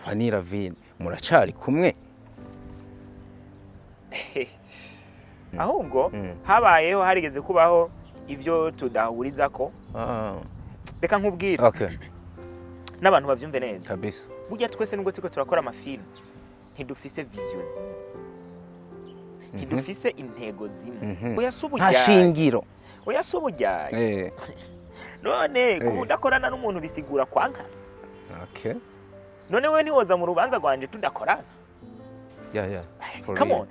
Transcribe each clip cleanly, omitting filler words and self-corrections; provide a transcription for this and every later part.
Fanny Lavine muracari kumwe ahubwo habayeho harigeze kubaho ibyo tudahuriza ko reka nkubwira n'abantu bavyumve neza kabisa burya twese nubwo turiko turakora amafilm ntidufise vision zimwe ntidufise intego zimwe oya subujya hashingiro oya subujya none kudakorana n'umuntu bisigura kwanka none we ntiwoza mu rubanza rwanje tudakorana come on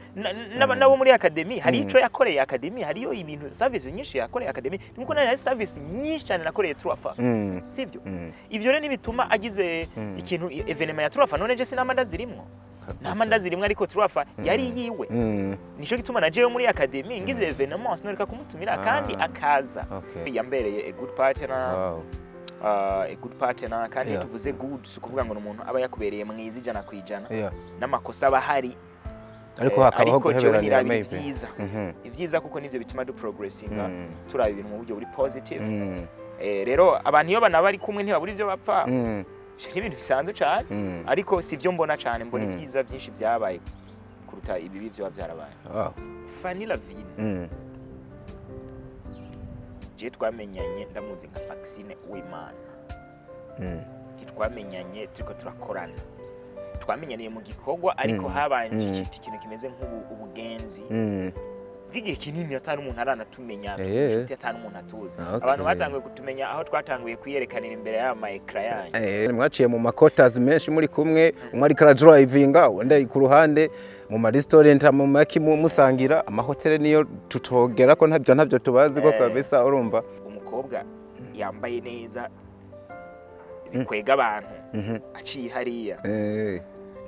nabo muri academy hari ico yakoreye academy hariyo ibintu service nyinshi yakoreye academy nuko nari service nyinshi cyane nakoreye Truafa sivyo ivyo rero nibituma agize ikintu evenement ya Truafa none je sinamanda zirimwo namanda zirimwe ariko Truafa yari yiwe nico gituma na je muri academy ngize evenement sinoreka kumutumira kandi akaza yambereye a good partner kandi tuvuze good sukuvuga ngo umuntu aba yakubereye mwiza ijana kwijana n'amakosa bahari ariko hakabaho guheberana ivyiza kuko nivyo bituma du progressinga turaba ibintu mu buryo buri positive rero abantu iyo bana bari kumwe ntibabura ivyo bapfa ibintu bisanzwe cyane ariko sivyo mbona cyane mbona ibyiza byinshi byabaye kuruta ibibi byo byarabaye Fanny Lavine je twamenyanye ndamuzi nka vaccine w'Imana twamenyanye turiko turakorana twamenyaniye mu gikorwa ariko habanje ikintu kimeze nk'ubugenzi bw'igihe kinini atari umuntu aranatumenya inshuti atari umuntu atuzi abantu batanguye kutumenya aho twatanguye kuyerekanira imbere y'ama ekra yanyu mwaciye mu makotas menshi muri kumwe umwe ari kara drivinga wenda ku ruhande mu ma restaurant mu maki musangira amahoteli niyo tutogera ko ntavyo tubazi ko kabisa urumva umukobwa yambaye neza bikwega abantu aciye hariya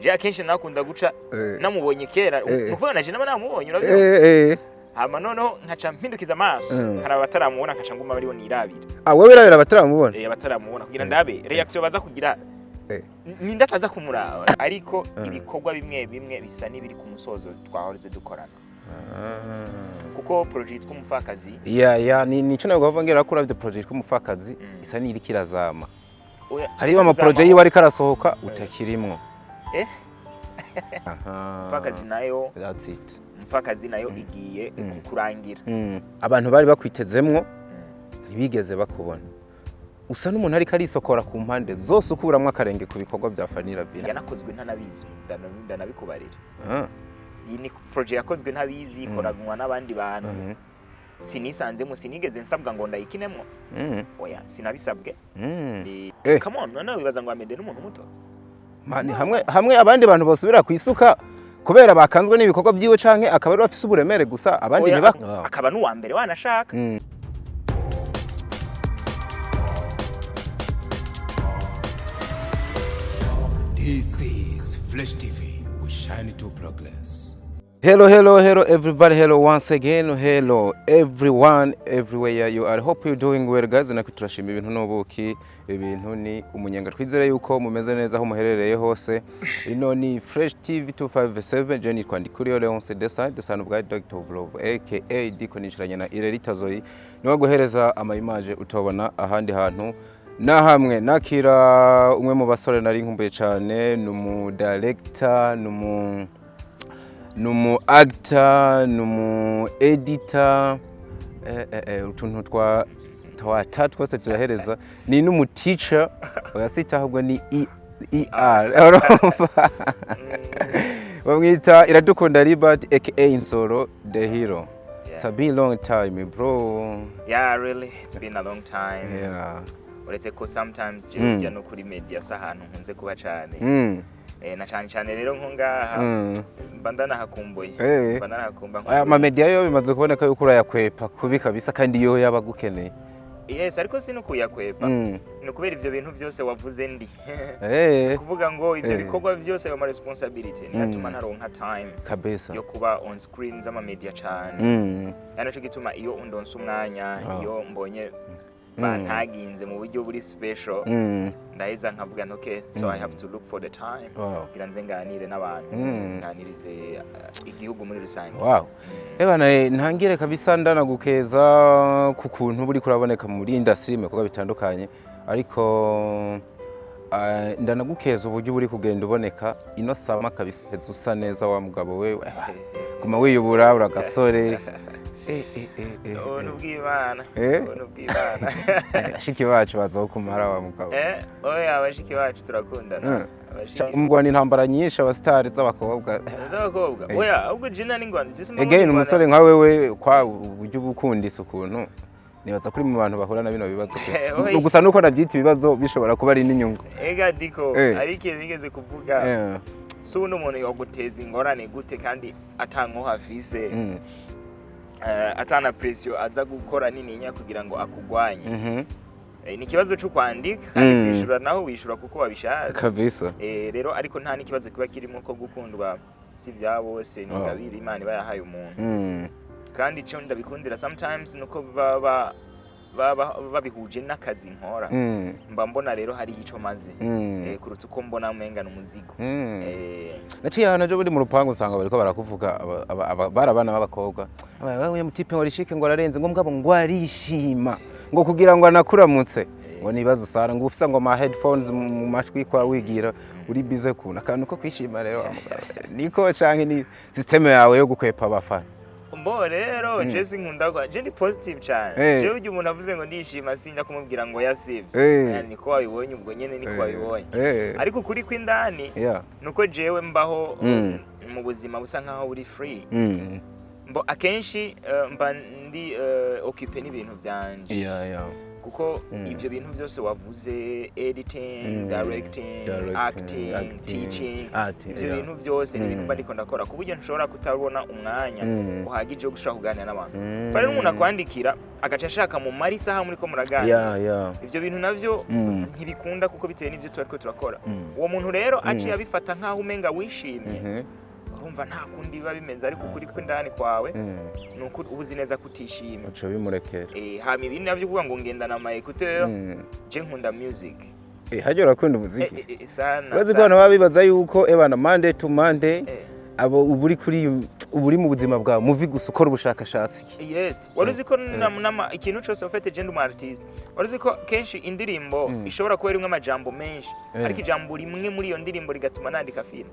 je akenshi nakunda guca namubonye kera nukuvuga naje namubonye urabyo hama noneho nkaca mpindukiza amaso hari abataramubona nkaca nguma bariho nirabira wewe rabira abataramubona abataramubona kugira ndabe reaction baza kugira nindataza kumuraba ariko ibikorwa bimwe bimwe bisa nibiri ku musozo twahoreze dukorana kuko project Umupfakazi nico nabwo bavongera ko uravye project Umupfakazi isa niri kirazama hariyo ama project yiwe ari karasohoka utakirimwo Umupfakazi nayo that's it Umupfakazi nayo igiye kurangira abantu bari bakwitezemwo ntibigeze bakubona usa n'umuntu ari karisokora ku mpande zose ukuramwe akarenge ku bikorwa bya Fanny Lavine yanakozwe ntanabizi ndanabikubarira iyi ni project yakozwe ntabizi ikoragwa n'abandi bantu sinisanzemo sinigeze nsabwa ngo ndayikinemwo oya sinabisabwe come on none wibaza ngo amende n'umuntu muto mani hamwe abandi bantu bosubira kwisuka kubera bakanzwe n'ibikorwa byiwe canke akaba ari bafise uburemere gusa abandi niba akaba n'uwa mbere wanashaka This is Flash TV. We shine to progress. Hello everybody, hello once again, hello everyone everywhere you are. Hope you doing well guys. Nakuturashima ibintu n'ubuki ibintu ni umunyenga twizere yuko mumeze neza aho muherereye hose. Ino ni Fresh TV 257 Jenny Kwandikuriyo Leonce the son of God Doctor of Love aka Dikonishiranye na Irerita Zoe. Niwe guhereza ama image utobona ahandi hantu na hamwe nakira umwe mu basore nari nkumbuye cyane numu director numu actor numu editor utuntu twatatu twose turahereza ni numu teacher oyasita ahubwo ni ER bamwita Iradukunda Libert aka Nsoro the hero. It's been a long time bro. Yeah, really, it's been a long time. Yeah. Uretse ko sometimes je no kuri media sahantu nkunze kuba cyane na cyane rero nkungaha bandana hakumbuye bandana hakumba ama media yo bimaze kuboneka yuko urayakwepa kubi kabisa kandi yo yabagukeneye yes ariko sinukuyakwepa no kubera ivyo bintu byose wavuze ndi kuvuga ngo ivyo bikorwa byose yo ma responsibility ni atuma ntaronka time kabisa yo kuba on screen z'ama media cyane naco gituma iyo undonse umwanya iyo mbonye bantaginze mu buryo buri special ndaheza nkavuga okay so I have to look for the time kugira nze nganire n'abantu nganirize igihugu muri rusange ebana ntangire kabisa ndanagukeza ku kuntu buri kuraboneka muri industry mekoga bitandukanye ariko ndanagukeza uburyo uri kugenda uboneka ino sama kabiseza usa neza wa mugabo we guma wiyubura uragasore n'ubw'Imana bashiki bacu bazokumara wa mugabo oya bashiki bacu turakundana umugwana intambara nyinshi abastari z'abakobwa oya ahubwo jina n'ingwana again umusore nka wewe kwa uburyo bukundisa ukuntu nibaza kuri mu bantu bahura na bino bibazo gusa nuko nabyita ibibazo bishobora kuba ari n'inyungu ega diko ariko nigeze kuvuga so uno muntu yoguteza ingorane gute kandi atanko hafise atana pressure aza gukora nininya kugira ngo akugwanye ni kibazo cyo kwandika kandi kwishura naho wishura kuko wabishaza kabisa rero ariko nta nikibazo kiba kirimo ko gukundwa si bya bose ni ngabiri Imana iba yahaye umuntu kandi cyo ndabikundira sometimes nuko babihuje n'akazi nkora mba mbona rero hari ico maze kuruta uko mbona umengana umuzigo naciye hano je buri mu rupangu usanga bariko barakuvuga barabana b'abakobwa wewe mutipe ngo rishike ngo ararenze ngo mugabo ngo arishima ngo kugira ngo anakuramutse ngo nibazo usara ngo ufisa ngo ma headphones mu matwi kwa wigira uri bize kuna akantu ko kwishima rero niko canke ni system yawe yo gukwepa abafana mbo rero je nkunda kwa je ni positive cyane je ugiye umuntu avuze ngo ndishima sinja kumubwira ngo yasivye niko wabibonye ubwo nyene niko wabibonye ariko kuri kwindani nuko jewe mbaho mu buzima busa nkaho uri free mbo akenshi mba ndi occupé n'ibintu byanje kuko ivyo bintu byose wavuze editing, directing, acting, teaching ivyo bintu byose ni ibintu ndiko ndakora ku buryo nshobora kutabona umwanya uhagije wo gushaka kuganira n'abantu bari n'umuntu akwandikira agaca ashaka mu mari saha muri ko muraganira ivyo bintu navyo ntibikunda kuko biteye n'ivyo twariko turakora uwo muntu rero aciye abifata nkaho umenga wishimye urumva nta kundi biba bimeze ariko kuri kwindani kwawe nuko ubuzi neza kutishima uco bimurekera hama ibindi navyo kuvuga ngo ngendana ama écouteur je nkunda music hajya urakunda umuziki sana urazi ko abantu babibaza yuko ebana Monday to Monday abo uburi mu buzima bwawe muvi gusa ukora ubushakashatsi yes waruzi ko ikintu cyose ufite je ndumu artist waruzi ko kenshi indirimbo ishobora kuba rimwe amajambo menshi ariko ijambo rimwe muri iyo ndirimbo rigatuma nandika film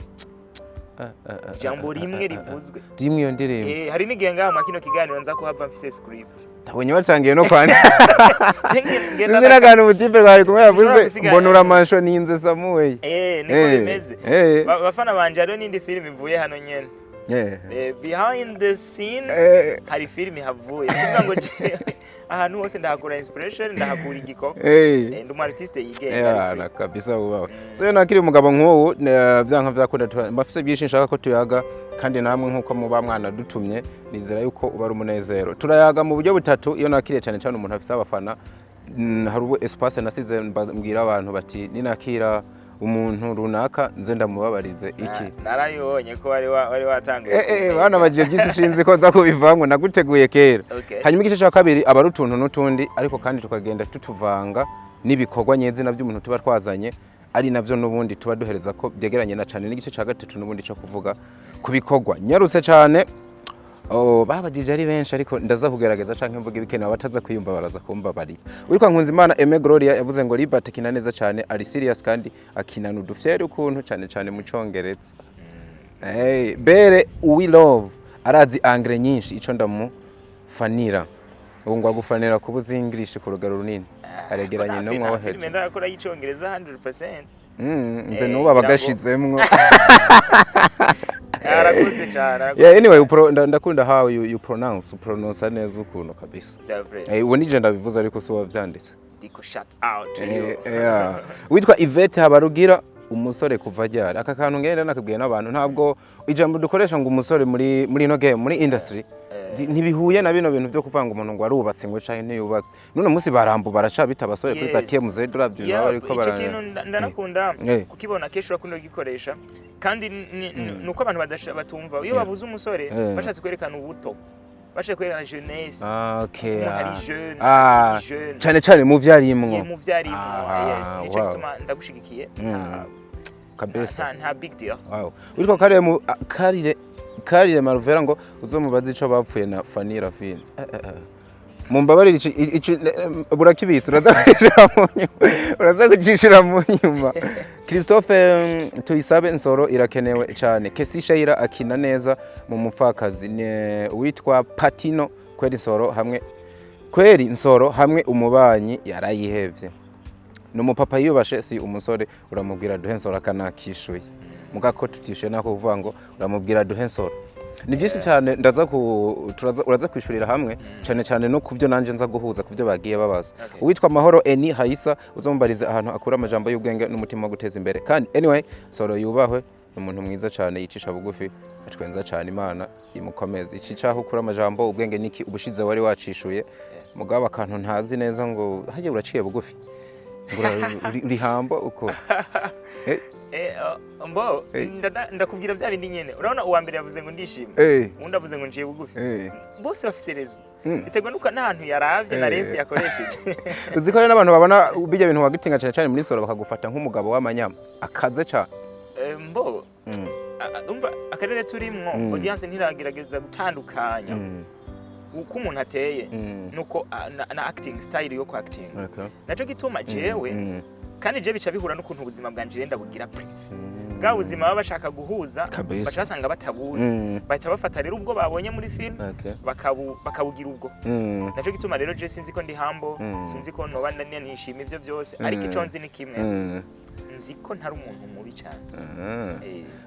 jambo rimwe rivuzwe rimwe iyo ndirimbo hari n'igihe ngaho makino kiganiro nza kuhava mfise script nabonye batangiye no kwandika ngira gano ubutipe bari kumwe yavuze mbonura amasho ninze Samuel niko bimeze bafana banje rero n'indi film ivuye hano nyene behind the scene hari film havuye kuvuga ngo ahantu hose ndahakura inspiration ndahakura igiko ndi umu artiste yigenga kabisa ubaho so nakiri umugabo nk'uwo byanka vyakunda mbafise byinshi nshaka ko tuyaga kandi namwe nkuko muba mwana dutumye nizera yuko uba ari umunezero turayaga mu buryo butatu iyo nakiriye cyane cyane umuntu afise abafana hari ubu espace nasize mbwira abantu bati ninakira umuntu runaka nze ndamubabarize iki narayibonye ko wari watangaye bana bagiye byisi shinzi ko nza kubivango naguteguye kera hanyuma igice cya kabiri aba rutuntu n'utundi ariko kandi tukagenda tutuvanga n'ibikorwa nyezina by'umuntu tuba twazanye ari navyo nubundi tuba duhereza ko byegeranye na cyane n'igice cya gatatu nubundi cyo kuvuga kubikorwa nyarutse cyane babajije ari benshi ariko ndaza kugerageza canke mvuga ibikenewe abataza kwiyumva baraza kumva bari uriko nkunze Imana Aime Gloria yavuze ngo Libert kina neza cyane ari serious kandi akinana udufyere ukuntu cyane mu Congereza bere we love arazi angre nyinshi ico ndamufanira ubu ngo agufanira kubuza English ku rugero runini aregeranye no mwahoheje filime ndakora y'Icongereza 100% mbe nuba bagashizemwo arakuze cyane anyway ndakunda how you pronounce neza ukuntu kabisa ubu nije ndabivuze ariko so wavyanditse diko shut out to you witwa Yvette Habarugira umusore kuva ryari aka kantu ngenda nakabwiye n'abantu ntabwo ijambo dukoresha ngo umusore muri no game muri industry ntibihuye na bino bintu byo kuvanga umuntu ngo arubatse ngo cyane ntiyubatse none munsi barambu baraca bitabasore kuri za TMZ duravye bariko bara ndanakunda kukibona kesho akunda gikoresha kandi nuko abantu batumva iyo bavuze umusore bashatse kwerekana ubuto bashe kwerekana jeunesse cyane mu vyarimwo yes nicyo gituma ndagushigikiye kabisa nta big deal witwa Karire Marvera ngo uzomubaza ico bapfuye na Fanny Lavine mumbabarire ici burakibitse uraza kucishira mu nyuma Christophe Tuyisabe Nsoro irakenewe cyane Kesi Shaira akina neza mu Mupfakazi witwa Patino kweri Nsoro hamwe umubanyi yarayihevye n'umupapa yubashe si umusore uramubwira duhe Nsoro akanakishuye mugako tutishuye nako kuvuga ngo uramubwira duhe Nsoro ni byinshi cyane uraza kwishurira hamwe cyane no kubyo nanje nza guhuza kubyo bagiye babaza uwitwa Mahoro Eni Haisa uzombarize ahantu akura amajambo y'ubwenge n'umutima wo guteza imbere kandi anyway Nsoro yubahwe umuntu mwiza cyane yicisha bugufi atwenza cyane Imana imukomeze iki cyaho ukura amajambo ubwenge niki ubushize wari wacishuye mugaba akantu ntazi neza ngo haje uraciye bugufi uri hambo uko mbo ndakubwira bya bindi nyene urabona uwa mbere yavuze ngo ndishimye undi avuze ngo njiye bugufi bose bafise rezo bitegwa nuko n'ahantu yaravye na resi yakoresheje uziko rero n'abantu babona bijya bintu wagitinga cyane muri Nsoro bakagufata nk'umugabo w'amanyama akaze cyane mbo umva akarere turimwo audience ntiragerageza gutandukanya uko umuntu ateye nuko na acting style yo acting naco gituma jewe kandi je bica bihura n'ukuntu ubuzima bwanje yenda bugira prive bwa buzima baba bashaka guhuza bacasanga batabuzi baca bafata rero ubwo babonye muri film bakabugira ubwo naco gituma rero je sinzi ko ndi hambo sinzi ko noba nishima ivyo byose ariko ico nzi ni kimwe nzi ko ntari umuntu mubi cyane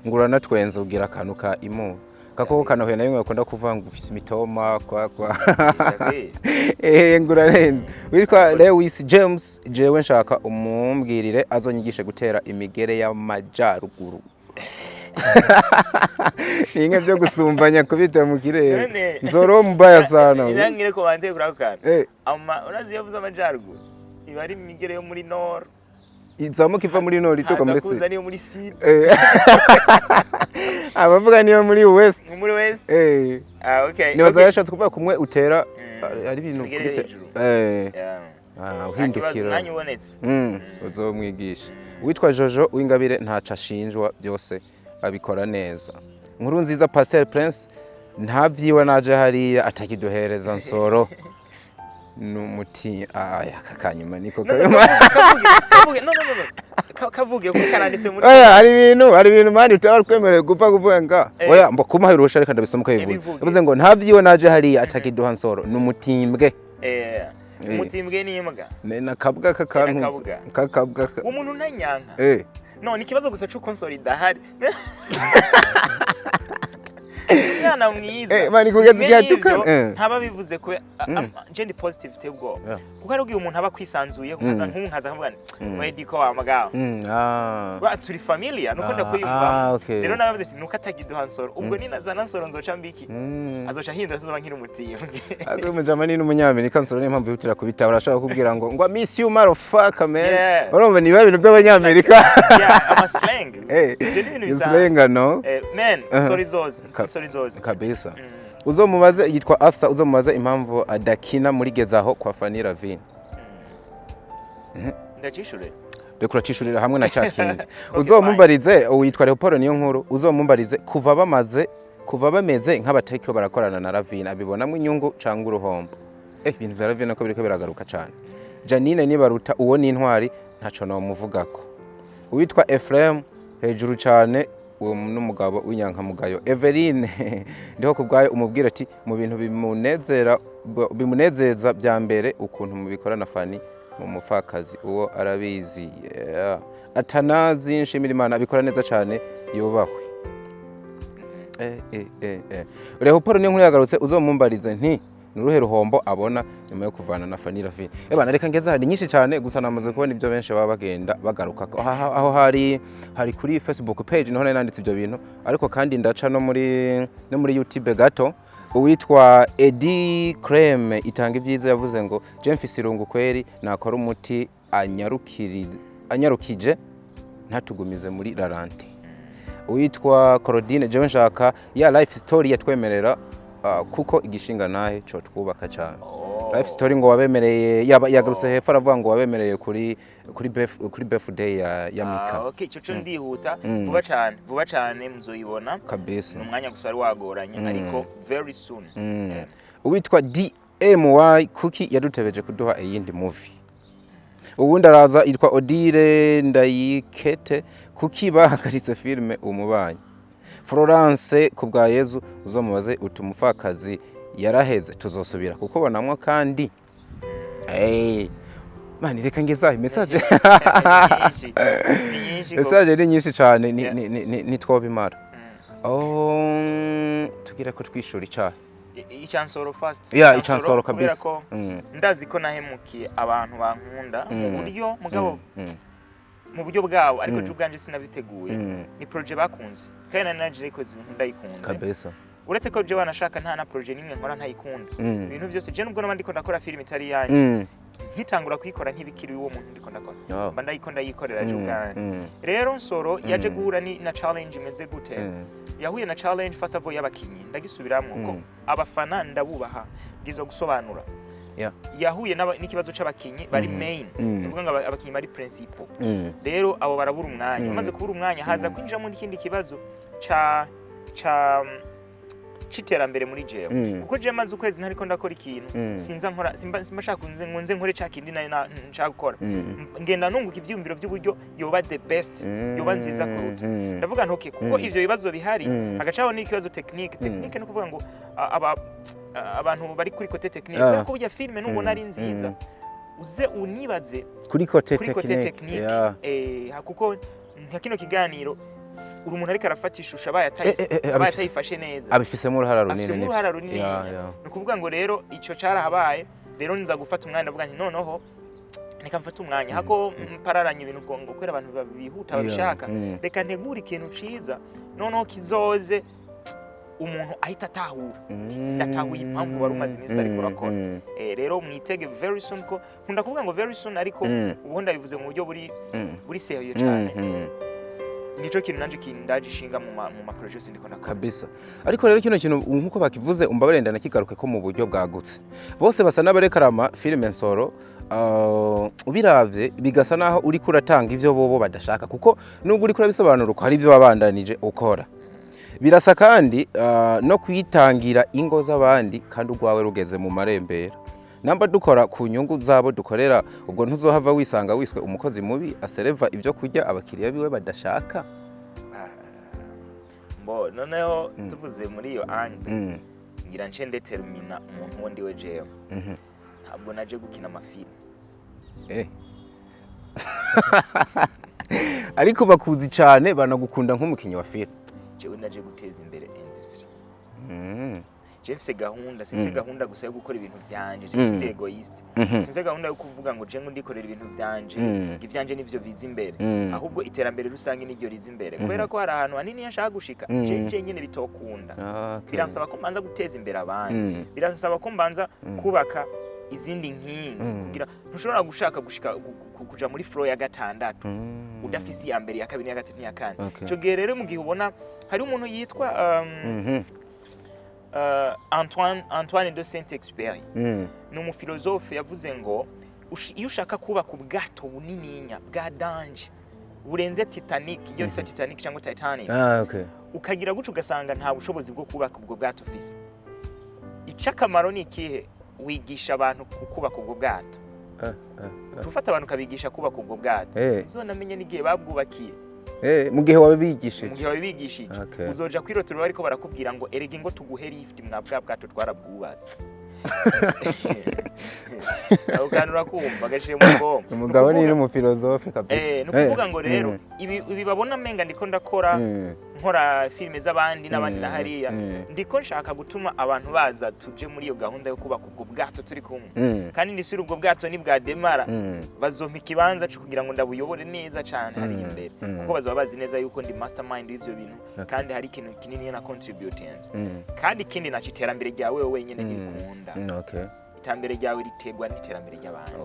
ngura natwenze ugira akantu ka imu kako kanahuye nayo ngakunda kuvuga ngo ufise imitoma kwa ngura renze witwa Lewis James jewe nshaka umumbwirire azonyigishe gutera imigere y'amajaruguru inge byo gusumbanya kubita mu kirere Nsoro mbaya sana irangire ko bande kurakana urazi yavuze amajaruguru iba ari imigere yo muri nord izamuka iva muri nord ituka muri sud niyo muri sud abavuga niyo muri west okay nibaza yashatse kuvuga kumwe utera ari ibintu uhindukira nanyu ubonetse uzomwigisha witwa Jojo w'Ingabire ntaca ashinjwa byose abikora neza nkuru nziza Pasteur Prince ntavyiwe naje hariya atakiduhereza Nsoro numuti kakanyuma niko kavuge ko karanditse muri hari ibintu mani utari kwemerera gupfa kuvuga oya mbo kumuha urusha reka ndabisomuka yivuga bivuze ngo ntavyiwe naje hariya atakiduha Nsoro numutimbwe umutimbwe ni imbwa nakabwa kakabwa umuntu ntanyanka none ikibazo gusa cyo Nsoro idahari mwana mwiza mani kugeza cyatuka ntaba bivuze ko je ndi positive tebwo kuko ari umuntu aba kwisanzuye kukaza nkaza kavuga wedi ko wamagaho ba turi familia nuko ndakuyumva rero nabavuze ati nuko atagiduha Nsoro ubwo ni nazana Nsoro nzoca mbiki azoca hindura soza nkiri umutimbwe ako mujamani n'umunyamerika Nsoro ni impamvu yutira kubita urashaka kubwira ngo miss you motherfucker man urumva ni ibintu by'abanyamerika ama slang slang no man sorry zoze kabisa uzomubaze yitwa Afsa uzomubaze impamvu adakina muri gezaho kwa Fanny Lavine ndacishule rekura cishurira hamwe na cyakindi uzomumbarize witwa Leopold niyo nkuru uzomumbarize kuva bameze nk'abateko barakorana na Lavine abibonamwe inyungu canga uruhombo ibintu vya Lavine ko biriko biragaruka cyane Janine nibaruta uwo ni intwari ntaco no muvugako witwa Ephraim hejuru cyane uwo n'umugabo w'inyankamugayo Eveline ndiho kubgaye umubwira ati mu bintu bimunezeza bya mbere ukuntu mubikora na Fanny mu Mupfakazi uwo arabizi atanazi nshimira Imana abikora neza cyane yubahwe Leopold ni nkuru yagarutse uzomumbarize nti nuruhe ruhombo abona nyuma yo kuvana na Fanny Lavine bana reka ngeze hari nyinshi cyane gusa namaze kubona ibyo benshi baba bagenda bagaruka aho hari kuri Facebook page niho nanditse ibyo bintu ariko kandi ndaca no muri YouTube gato uwitwa Edi Creme itanga ibyiza yavuze ngo Jemfis Irungu kweri nakora umuti anyarukije ntatugumize muri Larante uwitwa Claudine jewe nshaka ya life story yatwemerera kuko igishinga nahe cyo twubaka cyane life story ngo wabemereye yagarutse hepfo aravuga ngo wabemereye kuri birthday ya Mika okay cyo ndihuta vuba cyane muzoyibona kabisa umwanya gusa ari wagoranye ariko very soon uwitwa D MY Kuki yadutebeje kuduha iyindi movie. Ubundi araza yitwa Odile Ndayikete Kuki bahagaritse filme Umubanyi. Florence kubwa Yezu uzomubaze Umupfakazi yaraheze tuzosubira kuko banamwa kandi mani reka ngezaho message message ni nyinshi cyane ni twobimara tugira ko twishura icyaha Nsoro first Nsoro kabisa ko ndazi ko nahemukiye abantu bankunda mu buryo mugabo mu buryo bwabo ariko je ubwanje sinabiteguye ni project bakunze kandi nanaje ko ndayikunze kabisa uretse ko je wanashaka nta na project nimwe nkora ntayikunda ibintu byose je nubwo nabandi ko ndakora film itari yanyu nkitangura kuyikora ntibikiri uwo muntu ndiko ndakora mba ndayikunda yikorera je ubwanje rero Nsoro yaje guhura na challenge imeze gute yahuye na challenge first of all y'abakinyi ndagisubiramwo ko abafana ndabubaha gizo gusobanura yahuye n'ikibazo c'abakinyi bari main uvuga ngo abakinyi bari principal rero abo barabura umwanya maze kubura umwanya haza kwinjira mu ikindi kibazo citerambere muri jewe kuko je maze ukwezi ntariko ndakora ikintu sinza nkora simba nkunze nkore cakindi nshaka gukora ngenda nunguka ivyumviro by'uburyo yoba the best yoba nziza kuruta ndavuga ntoke kuko ivyo bibazo bihari agacaho n'ikibazo technique no kuvuga ngo abantu bari kuri côté technique kuko burya filme nubona ari nziza uze unibaze kuri côté technique kuko nka kino kiganiro uri umuntu ariko arafata ishusho abayatayifashe neza abifisemo uruhara runini no kuvuga ngo rero ico carahabaye rero nza gufata umwanya ndavuga nti noneho reka mfata umwanya hako pararanye ibintu ngo kwera abantu bihuta babishaka reka ntegura ikintu ciza noneho kizoze umuntu ahita atahura ndatahuye impamvu bari umaze iminsi ariko urakora rero mwitege very soon ko nkunda kuvuga ngo very soon ariko ubundi bivuze mu buryo buri serious cyane nico kintu nanje kindagishinga mu project ndiko nakora kabisa ariko rero kino kintu nkuko bakivuze umbabarenda nakigaruke ko mu buryo bwagutse bose basa n'abarekarama filime Nsoro ubiravye bigasa naho uri kuratanga ivyo bobo badashaka kuko nubwo uri kurabisobanura uko hari ivyo babandanije ukora birasa kandi no kwitangira ingo z'abandi kandi ugwawe rugeze mu marembera namba dukora ku nyungu zabo dukorera ubwo ntuzohava wisanga wiswe umukozi mubi asereva ivyo kurya abakiriya biwe badashaka noneho tuvuze muri iyo angle ngira nce determina umuntu wundi we jewe ntabwo naje gukina amafilme ariko bakuzi cyane banagukunda nk'umukinyi wa filme jewe naje guteza imbere industry Jefse gahunda simse gahunda gusa yo gukora ibintu byanje simse egoist simse gahunda yo kuvuga ngo je ndikorera ibintu byanje ivyanje nivyo biza imbere ahubwo iterambere rusange niryo riza imbere kubera ko hari ahantu hanini yashaka gushika je nyene bitokunda biransaba ko mbanza guteza imbere abandi biransaba ko mbanza kubaka izindi nkingi kugira ntushobora gushaka gushika kuja muri flow ya gatandatu udafisi ya mbere ya kabiri ya gatatu ya kane cyo gihe rero mu gihe ubona hari umuntu yitwa Antoine de Saint-Exupéry ni umufilozofe yavuze ngo iyo ushaka kubaka ubwato bunininya bwa danger burenze Titanic iyo bisa Titanic cyangwa Titanic ukagira guca ugasanga nta bushobozi bwo kubaka ubwo bwato ufise icakamaro ni ikihe wigisha abantu kubaka ubwo bwato tufata abantu kabigisha kubaka ubwo bwato uzonamenye n'igihe babwubakiye mu gihe wabigishije uzoja kwirotero bariko barakubwira ngo erege ngo tuguhe lift mwabwa bwato twarabwubatse ukanura kumva gashire mu bombo umugabo ni umufilozofe kabisa no kuvuga ngo rero ibi babona menga ndiko ndakora nkora filme z'abandi n'abandi na hariya ndiko nshaka gutuma abantu baza tuje muri iyo gahunda yo kubaka ubwo bwato turi kumwe kandi ndisura ubwo bwato ni bwa demara bazompa ikibanza cyo kugira ngo ndabuyobore neza cyane hari imbere kuko bazaba bazi neza yuko ndi mastermind y'ivyo bintu kandi hari ikintu kinini na contributions kandi ikindi na iterambere ryawe wenyene ngikunda itambere ryawe ritegwa n'iterambere ry'abandi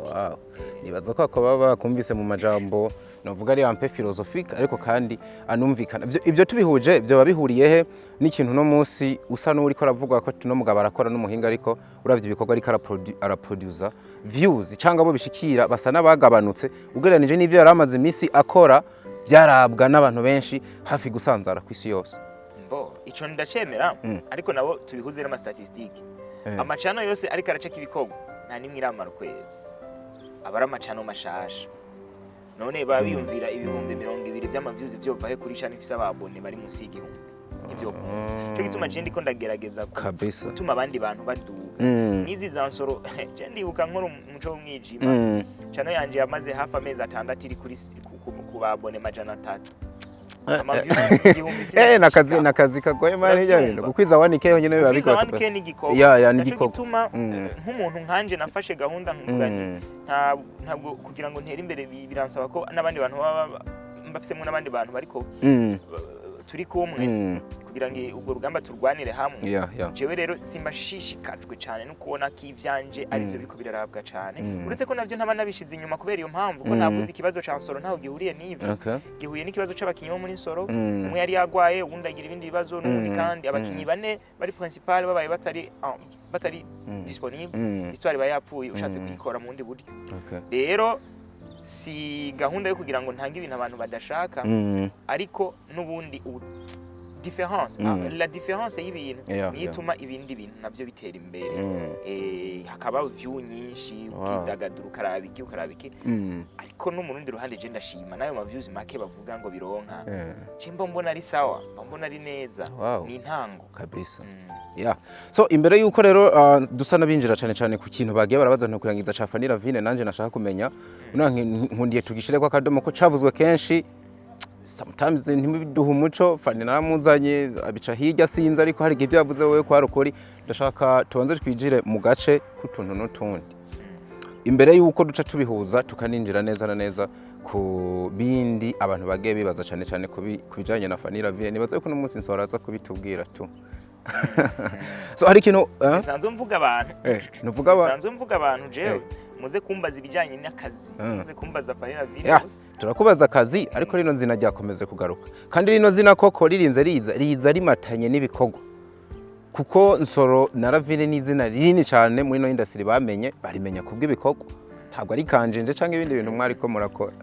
nibaza ko baba kumvise mu majambo novuga ari ampe philosophique ariko kandi anumvikana ivyo tubihuje byo babihuriye he n'ikintu no munsi usa n'uri ko aravuga ko tuno mugabo arakora n'umuhinga ariko uravye ibikorwa ariko araproducer views cyangwa bo bishikira basa n'abagabanutse ugereranije n'ivyo yaramaze imisi akora byarabwa n'abantu benshi hafi gusanzara ku isi yose ico ndacemera ariko nabo tubihuze n'ama statistique amacano yose ariko araca kibikogo nta nimwe iramara ukwezi abara amacano mashasha none babiyumvira ibihumbi 200 by'amaviews vyova he kuri channel ifise ababone bari munsi y'igihumbi ivyo cyo gituma je ndiko ndagerageza gutuma abandi bantu baduga nizi za Nsoro je ndibuka nkora umuco w'umwijima channel yanje yamaze hafi amezi 6 iri kuri ku babone majana 3 nakazi kagoye mari y'ibintu gukwiza 1k honyine biba bigwa 1k ni gikoko ni gikoko gituma nk'umuntu nkanje nafashe gahunda nk'umugani ntabwo kugira ngo ntere imbere biransaba ko n'abandi bantu baba mbafisemo n'abandi bantu bariko turi kumwe kugira ngo ubwo rugamba turwanire hamwe jewe rero simbashishikajwe cyane no kubona ko ivyanje arivyo biko birarabwa cyane uretse ko navyo ntaba nabishize inyuma kubera iyo mpamvu ko navuze ikibazo ca Nsoro ntaho gihuriye n'ivyo gihuye n'ikibazo c'abakinyi bo muri Nsoro umwe yari yagwaye uwundi agira ibindi bibazo n'undi kandi abakinyi bane bari principal babaye batari disponible histoire bayapfuye ushatse kuyikora mu ndi buryo rero si gahunda yo kugira ngo ntange ibintu abantu badashaka ariko nubundi la différence y'ibintu nituma ibindi bintu navyo bitera imbere hakaba view nyinshi ukidagadura ukarabiki ariko no mu rundi ruhande je ndashima nayo ma views make bavuga ngo bironka cimbo mbona ari sawa mbona ari neza ni intango kabisa so imbere yuko rero dusa nabinjira cyane ku kintu bagiye barabaza no kurangiza ca Fanny Lavine nanje nashaka kumenya nkundiye tugishire kwa kadomo ko cavuzwe kenshi sometimes ntibiduha umuco Fanny naramuzanye abica hirya sinza ariko hari ibyo yavuze wewe kwa rukori ndashaka tubanze twijire mu gace kutuntu n'utundi imbere yuko duca tubihuza tukaninjira neza na neza ku bindi abantu bagiye bibaza cyane kubijanye na Fanny Lavine nibaze ko n'umunsi Nsoro aza kubitubwira tu so hari kintu sanzo mvuga abantu sanzo mvuga abantu jewe muze kumbaza ibijanye n'akazi muze kumbaza Fanny Lavine turakubaza akazi ariko rino nzina ryakomeze kugaruka kandi rino zina koko ririnze riza rimatanye n'ibikogo kuko Nsoro na Lavine ni izina rinini cyane muri no industry bamenye barimenya kubw'ibikogo ntabwo ari kanjenje canke ibindi bintu mwari ko murakora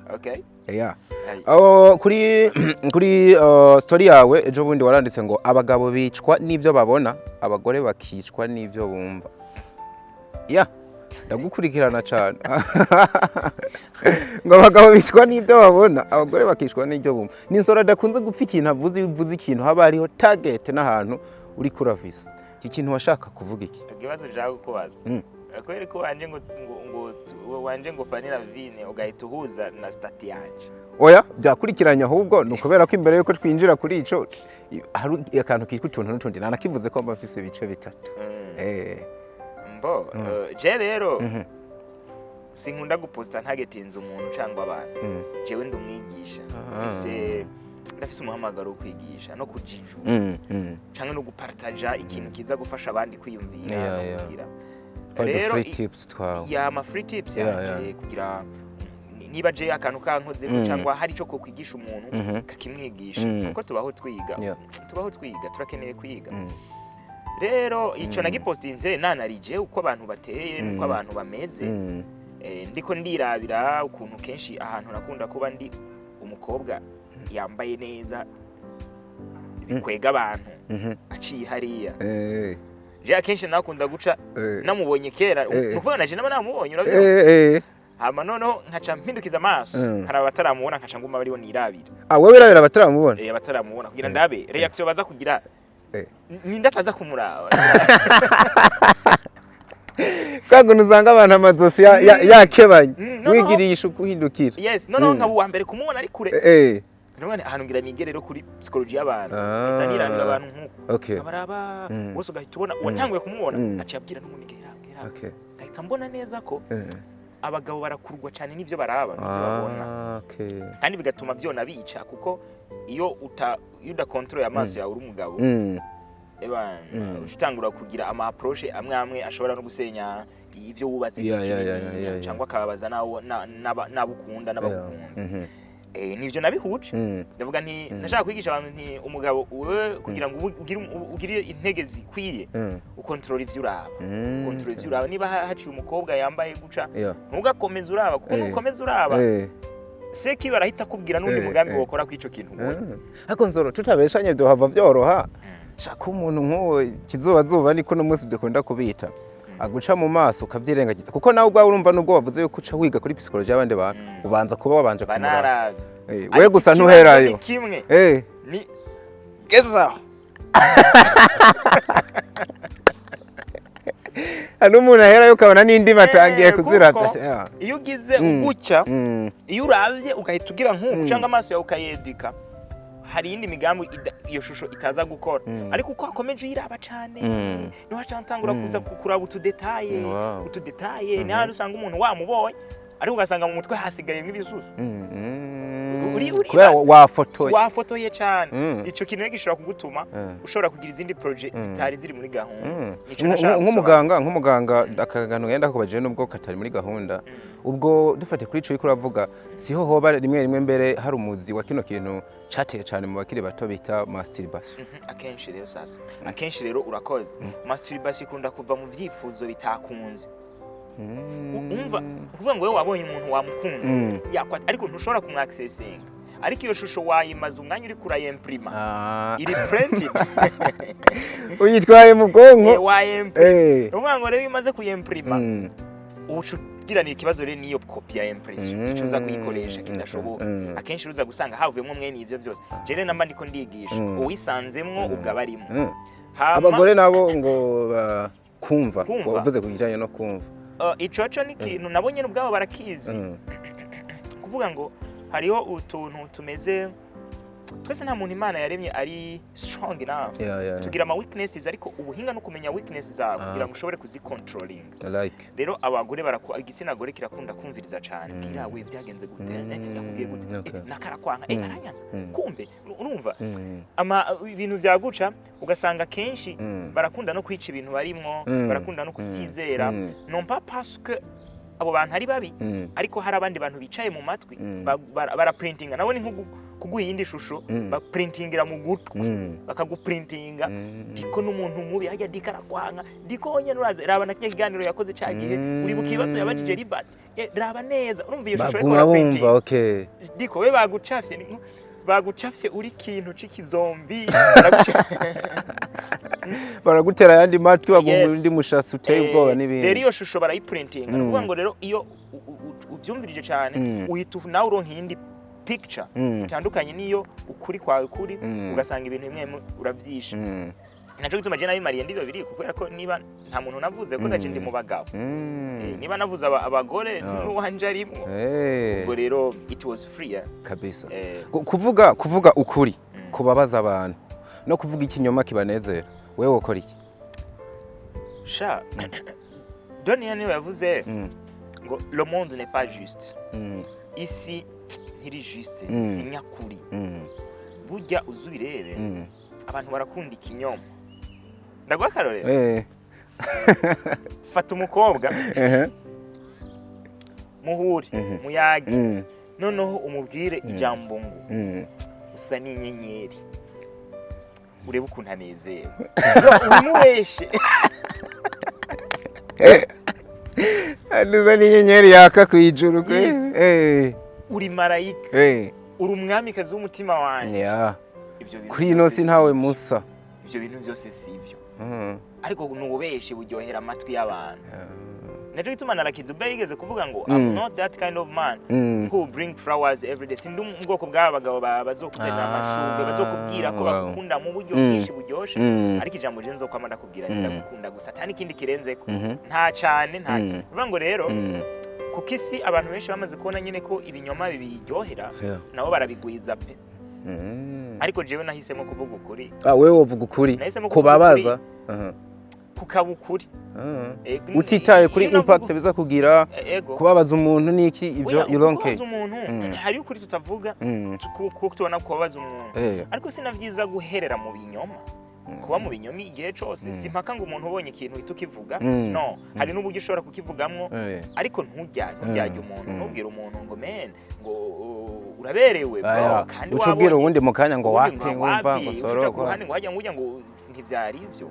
kuri story yawe ejo bundi waranditse ngo abagabo bicwa n'ivyo babona abagore bakicwa n'ivyo bumva ndagukurikirana cyane ngo abagabo bicwa n'ibyo babona abagore bakicwa n'ibyo bumva ni Nsoro adakunze gupfa ikintu avuze ikintu haba hariho target n'ahantu uri kuravisa iki kintu washaka kuvuga iki ikibazo jawe kubaza akwere ko wanje ngo Fanny Lavine ugahita uhuza na stati yanje oya byakurikiranye ahubwo nukubera ko imbere yuko twinjira kuri ico hari akantu kiko utuntu n'utundi nanakivuze ko mbafise ibice bitatu je rero sinkunda guposta ntagetinza umuntu cyangwa abantu jewe ndumwigisha ndafise umuhamagaro wo kwigisha no kujiju cyangwa no gupartager ikintu kiza gufasha abandi kwiyumvira rero free tips free tips kugira niba je akantu kankoze cyangwa hari cyo ko kwigisha umuntu kakimwigisha kuko tubaho twiga turakeneye kwiga rero ico nagipostinze nanarije uko abantu bateye nuko abantu bameze ndiko ndirabira ukuntu kenshi ahantu nakunda kuba ndi umukobwa yambaye neza bikwega abantu aciye hariya je akenshi nakunda guca namubonye kera nukuvuga naje namubonye urabiyo hama noneho nkaca mpindukiza amaso hari abataramubona nkaca nguma bariho nirabira wewe birabira abataramubona abataramubona kugira ndabe reaction baza kugira nindataza kumuraba kago nuzanga abantu amazosi yakebanye wigirisha ukuhindukira no nkabu wa mbere kumubona ari kure none ahantu ngira nigerero kuri psychology y'abantu itaniranga abantu nkuko abaraba bose ugahita watanguye kumubona aciye abwira n'umuntu gera gahita mbona neza ko abagabo barakurwa cyane n'ivyo baraba n'ivyo babona kandi bigatuma vyona bica kuko iyo uda control y'amaso yawe uri umugabo utangura kugira ama approche amwe ashobora no gusenya ivyo wubatse cyangwa akababaza nabukunda n'abakunda nivyo nabihuje ndavuga nti nashaka kwigisha abantu nti umugabo kugira ngo ugire intege zikwiye ukontrol ivyo uraba niba haciye umukobwa yambaye guca ntugakomeza uraba kuko nukomeza uraba seki barahita kubwira n'undi mugambi wokora kw'ico kintu ubona hako Nsoro tutabeshanye byo hava vyoroha shaka umuntu nk'uwo kizuba niko no munsi dukunda kubita aguca mu maso ukavyirengagiza kuko nawe ubwawe urumva nubwo wavuze yuko uca wiga kuri psychology y'abandi bantu ubanza kuba wabanje kumura we gusa ntuherayo ni gezaho hano umuntu aherayo ukabona n'indi batangiye kuzirata iyo ugize uguca iyo uravye ugahita ugira nk'uko cyangwa amaso yawe ukayedika hari indi migambi iyo shusho itaza gukora ariko uko akomeje yiraba cyane niho acantangura kuza kuraba utudetaye ni hano usanga umuntu wamubonye ariko ugasanga mu mutwe hasigaye nk'ibisusu kubera wafotoye cyane ico kintu gishobora kugutuma ushobora kugira izindi project zitari ziri muri gahunda nk'umuganga akagano yenda kubaje nubwo katari muri gahunda ubwo dufate kuri ico iko uravuga siho hoba rimwe mbere hari umuzi wa kino kintu cateye cyane mu bakiri bato bita masturbation akenshi rero urakoze masturbation ikunda kuva mu vyifuzo bitakunze umva kuvuga ngo wewe wabonye umuntu wamukunze ariko ntushobora kumwaccessinga ariko iyo shusho wayimaze umwanya uri kurayimprima iri printed uyitwaye mu bwonko uvuga ngo rero imaze kuyimprima ubucugiranira ikibazo rero niyo copy ya impression icuza kuyikoresha kidashoboka akenshi uza gusanga havuyemo mwene ivyo byose jere namba ndiko ndigisha uwisanzemwo ugabarimo abagore nabo ngo kumva wavuze kujyanye no kumva icoco ni kintu nabonye n'ubwabo barakizi kuvuga ngo hariho utuntu tumeze twese nta muntu Imana yaremye ari strong enough tugira ama weaknesses ariko ubuhinga no kumenya weaknesses zabo kugira ngo ushobore kuzicontrolling rero abagore igitsina gore kirakunda kumviriza cyane bwira we byagenze gute yakubwiye gute nakarakwanga aranyana kumbe urumva ama ibintu byaguca ugasanga kenshi barakunda no kwica ibintu barimwo barakunda no kutizera non pas parce que abo bantu ari babi ariko hari abandi bantu bicaye mu matwi baraprintinga nabo ni nko kuguha iyindi shusho baprintingira mu gutwi bakaguprintinga diko n'umuntu mubi hajya dikarakwanga diko nyene uraze raba nakye kiganiro yakoze cyagihe uri bukibazo yabajije Libert raba neza urumva iyo shusho ariko printing diko we bagucafye uri kintu c'ikizombi baragutera yandi matwi bagumva undi mushatsi uteye ubwoba n'ibindi rero iyo shusho barayiprintinga nuvuga ngo rero iyo uvyumvirije cyane uhita nawe uronka iyindi picture itandukanye niyo ukuri kwawe kuri ugasanga ibintu bimwe uravyisha naco gituma je nabimariye ndivyo biri kubera ko niba nta muntu navuze ko naje ndi mu bagabo niba navuze abagore n'uwanje arimwo ubwo rero it was free kabisa kuvuga ukuri kubabaza abantu no kuvuga ikinyoma kibanezera wewe ukora iki sha Donia niwe yavuze ngo le monde n'est pas juste ici ntiri juste si nyakuri burya uzubirebe abantu barakunda ikinyoma ndagwa karorero fata umukobwa muhure muyagi noneho umubwire ijambo ngo usa n'inyenyeri urebe ukuntu anezerewe umubeshe aduza n'inyenyeri yaka kwijuru uri marayika uri umwamikazi w'umutima wanjye kuri ino si ntawe musa ibyo bintu byose si ibyo ariko n'ububeshe buryohera amatwi y'abantu naco gituma na Lucky Dube yigeze kuvuga ngo I'm not that kind of man who bring flowers every day sindi ubwoko bw'abagabo bazokuzanira amashurwe bazokubwira ko bakunda mu buryo bwinshi buryoshe ariko ijambo ryo nzokwama ndakubwira ndagukunda gusa atani kindi kirenzeko nta cyane nta bivuga ngo rero kuko isi abantu benshi bamaze kubona nyine ko ibinyoma bibiryohera nabo barabigwiza pe ariko jewe nahisemo kuvuga ukuri wewe wovuga ukuri kubabaza kukaba ukuri utitaye kuri impact biza kugira kubabaza umuntu niki ivyo you don't care hari ukuri tutavuga kuko tubona kubabaza umuntu ariko sinavyiza guherera mu binyoma kuba mu binyoma igihe cyose simpaka ngo umuntu ubonye ikintu itukivuga no hari n'uburyo ushobora kukivugamwo ariko ntujyanye umuntu ntubwire umuntu ngo men ngo uraberewe kandi ucubwira uwundi mu kanya ngo wake ngumva ngo soro ngo hajya ngo ntivyari ivyo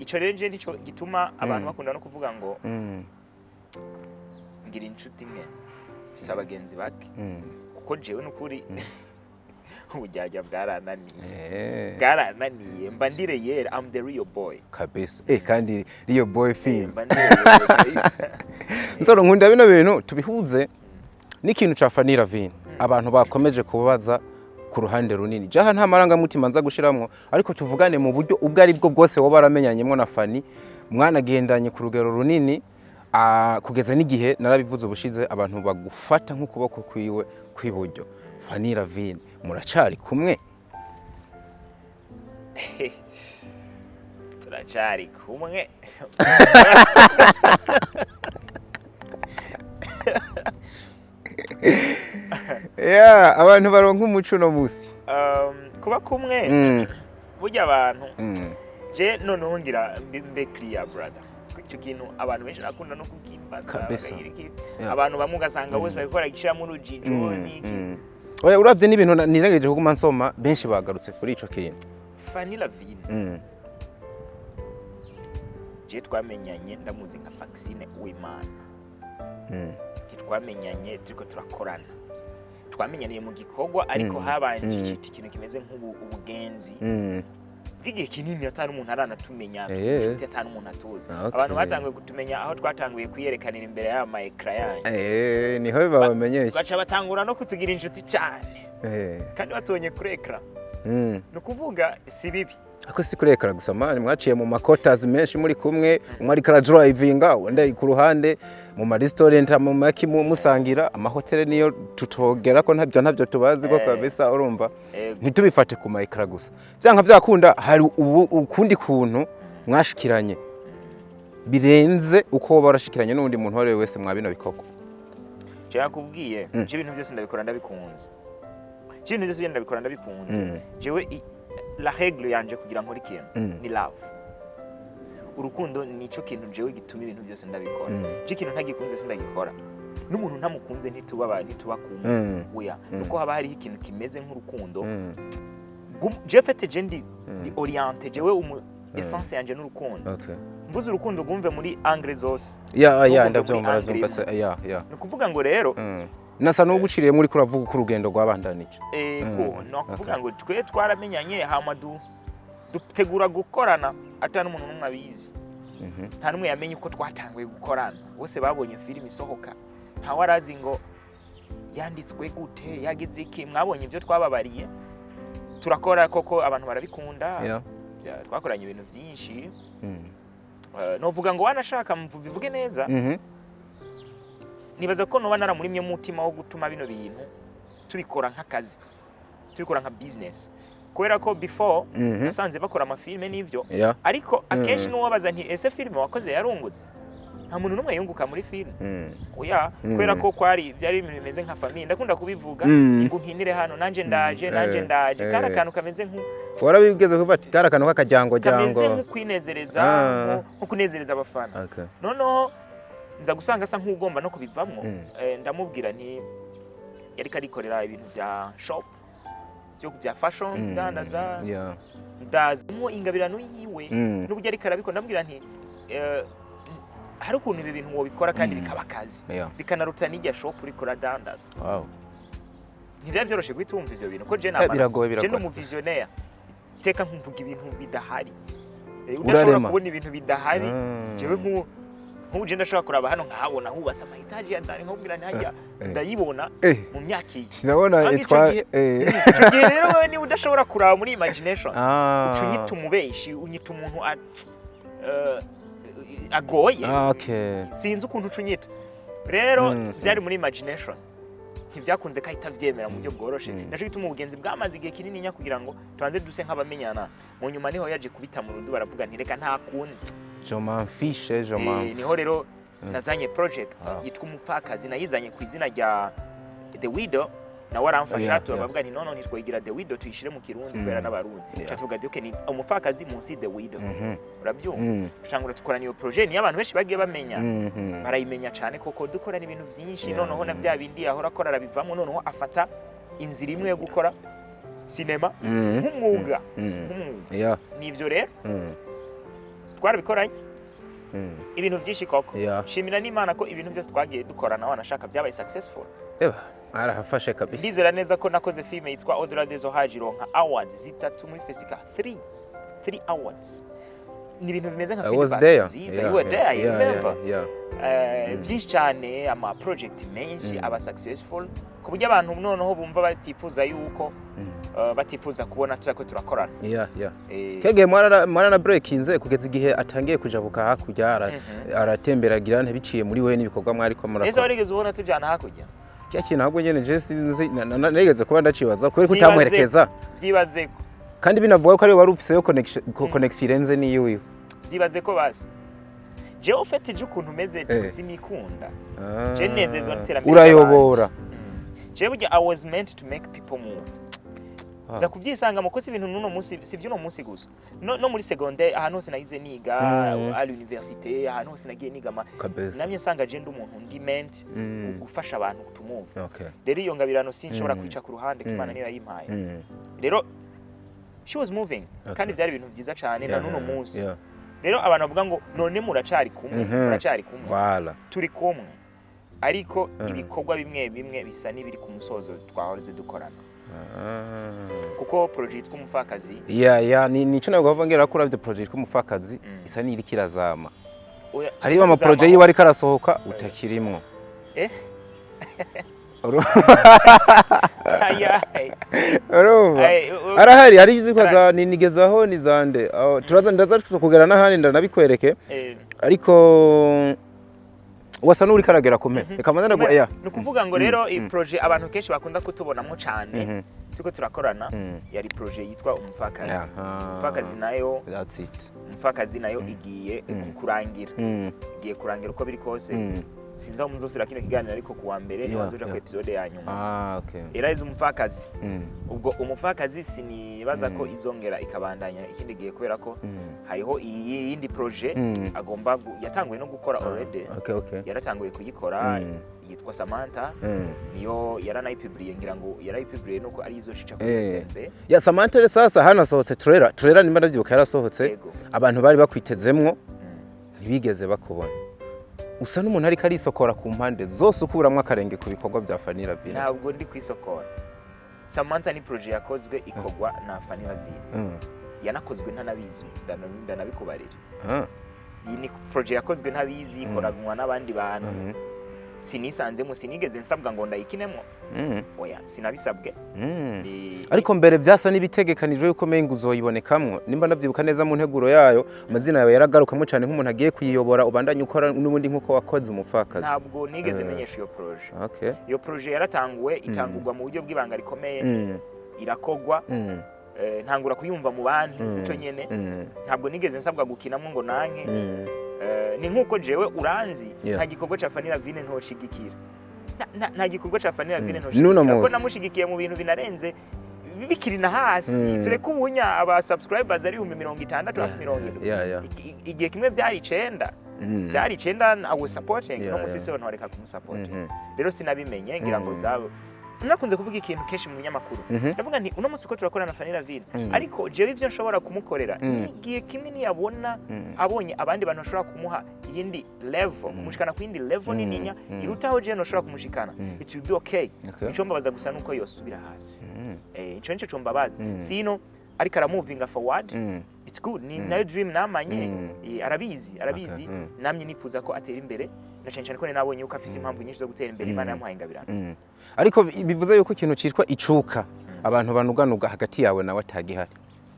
ico rero je nico gituma abantu bakunda no kuvuga ngo ngira inshuti nke bisa abagenzi bake kuko jewe n'ukuri ubujyajya bwarananiye mba ndire yera I'm the real boy kabisa kandi real boy feels mba ndire yera kabisa Nsoro nkunda bino bintu tubihuze n'ikintu ca Fanny Lavine abantu bakomeje kubaza ku ruhande runini jaha nta maranga mutima nza gushiramwo ariko tuvugane mu buryo ubwo ari bwo bwose wo baramenyanyemo na Fanny mwanagendanye ku rugero runini kugeza n'igihe narabivuze ubushize abantu bagufata nk'ukuboko kwiwe kwiburyo Fanny Lavine muracari kumwe turacari kumwe abantu baronka umuco no musi kuba kumwe burya abantu je noneho ngira mbe clear brother icyo kintu abantu benshi nakunda no kukimbaza abantu bamwe ugasanga bose babikora gishiramo urujijo n'iki oya uravye n'ibintu nirengeje kuguma nsoma benshi bagarutse kuri ico kintu Fanny Lavine je twamenyanye ndamuzi nka vaccine w'Imana twamenyanye turiko turakorana twamenyaniye mu gikorwa ariko habanje ikintu kimeze nk'ubugenzi bw'igihe kinini atari umuntu aranatumenya atari umuntu atuzi abantu batanguye kutumenya aho twatanguye kuyerekanira imbere y'ama ekra yanyu niho babamenyesha baca batangura no kutugira inshuti cyane kandi batonye kuri ekra no kuvuga si bibi ako si kuri ekra gusa mani mwaciye mu makotas menshi muri kumwe umwari kara drivinga wenda ku ruhande mu ma restaurant mu maki musangira amahoteli niyo tutogera ko ntabyo tubazi ko kabisa urumva ntitubifate ku ma ekra gusa byanka byakunda hari ukundi kuntu mwashikiranye birenze uko barashikiranye n'undi muntu wari wese mwabino bikoko cyangwa kubwiye ibintu byose ndabikora ndabikunze ibintu byose ndabikora ndabikunze jewe la règle yanje kugira ngo ikintu ni love urukundo nico kintu jewe gituma ibintu byose ndabikora je kintu ntagikunze sindagikora n'umuntu ntamukunze ntituba kumwe oya nuko haba hari ikintu kimeze nk'urukundo je fete je ndi orienté jewe essence yanje n'urukundo mvuze urukundo gumve muri angle zose ndavyumva ni kuvuga ngo rero nasa no guciriye muri kuravuga ku rugendo rwabandanije no kuvuga ngo twe twaramenyanye hama dutegura gukorana atari umuntu numwe abizi nta numwe yamenye uko twatanguye gukorana bose babonye film isohoka nta warazi ngo yanditswe gute yagize iki mwabonye ibyo twababariye turakora koko abantu barabikunda twakoranye ibintu byinshi no vuga ngo wanashaka mvuge neza nibaza ko noba naramurimye umutima wo gutuma bino bintu tubikora nk'akazi tubikora nka business kubera ko before nasanze bakora amafilme n'ivyo ariko akenshi n'uwabaza nti ese filme wakoze yarungutse nta muntu numwe yunguka muri filme oya kubera ko byari ibintu bimeze nka famille ndakunda kubivuga ngo nkinire hano nanje ndaje kara kantu kameze warabigeze kubati kara kantu k'akajyango kameze nk'ukwinezereza nk'ukunezereza abafana noneho nza gusanga asa nk'ugomba no kubivamwo ndamubwira nti yari karikorera ibintu bya shop bya fashion dandaza ndazimo ingabirano yiwe n'ubujya ari karabiko ndambwira nti hari ukuntu ibi bintu wobikora kandi bikaba akazi bikanaruta n'ijya shop uri kora dandaza ntibyari byoroshe guhitumva ivyo bintu ko je no mu visionnaire teka nkumvuga ibintu bidahari udashobora kubona ibintu bidahari jewe nk'uje ndashobora kuraba hano nkahabona hubatse amahitaji yandani nkubwira ntajya ndayibona mu myaka iki sinabona gihe rero wewe ni udashobora kuraba muri imagination ucunyita umubeshi unyita umuntu agoye sinzi ukuntu ucunyita rero byari muri imagination ntibyakunze kahita vyemera mu byo bworoshe naco gituma ubugenzi bwamaze igihe kinini nya kugira ngo tubanze duse nk'abamenyana mu nyuma niho yaje kubita mu rudu baravuga nti reka nta kundi niho rero nazanye project yitwa Umupfakazi nayizanye ku izina rya The Widow na waramfasha tubavuga nti nono nitwigira The Widow tuyishire mu kirundi kubera n'abarundi cyatuvuga duke ni Umupfakazi munsi The Widow urabyumva cyangwa tukorana iyo project ni abantu benshi bagiye bamenya barayimenya cyane koko dukorana ibintu byinshi noneho na bya bindi ahora akora arabivamo noneho afata inzira imwe yo gukora cinema nk'umwuga nivyo rero twarabikoranye ibintu byinshi koko shimira n'Imana ko ibintu byose twagiye dukorana wanashaka byabaye successful arahafashe kabisa ndizera neza ko nakoze filme yitwa Odra des Orages ironka awards 3 muri festival 3 awards ni ibintu bimeze nka feedback nziza you were there you remember byinshi cyane ama project menshi aba successful ku buryo abantu noneho bumva batifuza yuko batifuza kubona turako turakorana kege mwana na breakinze kugeza igihe atangiye kujabuka hakurya aratemberagira ntibiciye muri we n'ibikorwa mwari ko murakora ese warigeze ubona tujyana hakurya cya kintu ahubwo nyene je sinzi nigeze kuba ndacibaza kubera kutamuherekeza byibaze kandi binavuga ko ari wari ufise yo connection irenze niyo byibaze ko basi je ufite je ukuntu meze simikunda je nezezo nterambere urayobora je burya I was meant to make people move za kubyisanga mukoze ibintu nuno munsi sivyo no munsi gusa no muri secondaire ahantu hose nagize niga à l'université ahantu hose nagiye niga namye nsanga je ndi umuntu ndi meant gufasha abantu kutumumva rero iyo ngabirano sinshobora kwica ku ruhande kimana niyo yayimpaye rero she was moving kandi byari ibintu byiza cyane na nuno munsi rero abantu bavuga ngo none muracari kumwe turi kumwe ariko ibikorwa bimwe bisa n'ibiri ku musozo twahoreze dukorana kuko project Umupfakazi nico nabwo bavongera ko uravye project Umupfakazi isa n'iri kirazama hariyo ama project yiwe ari karasohoka utakirimwo arahari ari izikwaza nigezaho nizande turaza ndaza kugera n'ahandi ndanabikwereke ariko wasa n'uri karagera kumwe reka manza ndagwa no kuvuga ngo rero i project abantu kenshi bakunda kutubonamo cyane tuko turakorana yari project yitwa Umupfakazi Umupfakazi nayo Umupfakazi nayo igiye kurangira uko biri kose sinza umuzosira kino kiganiro ariko kuwa mbere niho azoja ku episode ya nyuma era izo Umupfakazi ubwo Umupfakazi sinibaza ko izongera ikabandanya ikindi gihe kubera ko hariho iyindi project agomba yatanguye no gukora already yaratanguye kuyikora yitwa Samantha niyo yaranayipubliye ngira ngo yarayipubliye nuko ari izoshica ku tembe ya Samantha sasa hano sohotse trailer nimba ndavyibuka yarasohotse abantu bari bakwitezemwo ntibigeze bakubona usa n'umuntu ari karisokora ku mpande zose ukuramwe akarenge ku bikorwa bya Fanny Lavine ntabwo ndi kwisokora Samantha ni project yakozwe ikogwa na Fanny Lavine yanakozwe ntanabizi ndanabikubarira iyi ni project yakozwe ntabizi ikoragwa n'abandi bantu sinisanzemo sinigeze nsabwa ngo ndayikinemo oya sinabisabwe ariko mbere byasa n'ibitegekanijwe yuko menga uzoyibonekamwo nimba ndavyibuka neza mu nteguro yayo amazina yawe yaragarukamo cyane nk'umuntu agiye kuyiyobora ubandanye ukora n'ubundi nkuko wakoze Umupfakazi ntabwo nigeze menyesha iyo project iyo project yaratanguwe itangurwa mu buryo bw'ibanga rikomeye irakogwa ntangura kuyumva mu bantu ico nyene ntabwo nigeze nsabwa gukinamo ngo nanke ni nkuko jewe uranzi nta gikorwa ca Fanny Lavine ntoshigikira nta gikorwa ca Fanny Lavine ntoshigikira ko namushigikiye mu bintu binarenze bikiri na hasi tureka ubunya aba subscribers ari 60-70 igihe kimwe byari 9 I was supporting no musisi we ntoreka kumusupport rero sinabimenye ngira ngo zabo nakunze kuvuga ikintu keshi mu nyamakuru ndavuga nti uno musi ko turakorana na Fanny Lavine ariko jewe ivyo nshobora kumukorera igihe kimwe ni yabona abonye abandi bantu bashobora kumuha yindi level kumushikana ku yindi level nininya irutaho je no shobora kumushikana it will be okay ico mbabaza gusa nuko yosubira hasi ico nico cyo mbabaza sino ariko aramovinga forward it's good ni nayo dream namanye arabizi namye nifuza ko atera imbere na cyane ko nabonye uko afise impamvu nyinshi zo gutera imbere Imana yamuhaye ingabirano ariko bivuze yuko ikintu citwa icuka abantu banuganuga hagati yawe nawe atagihari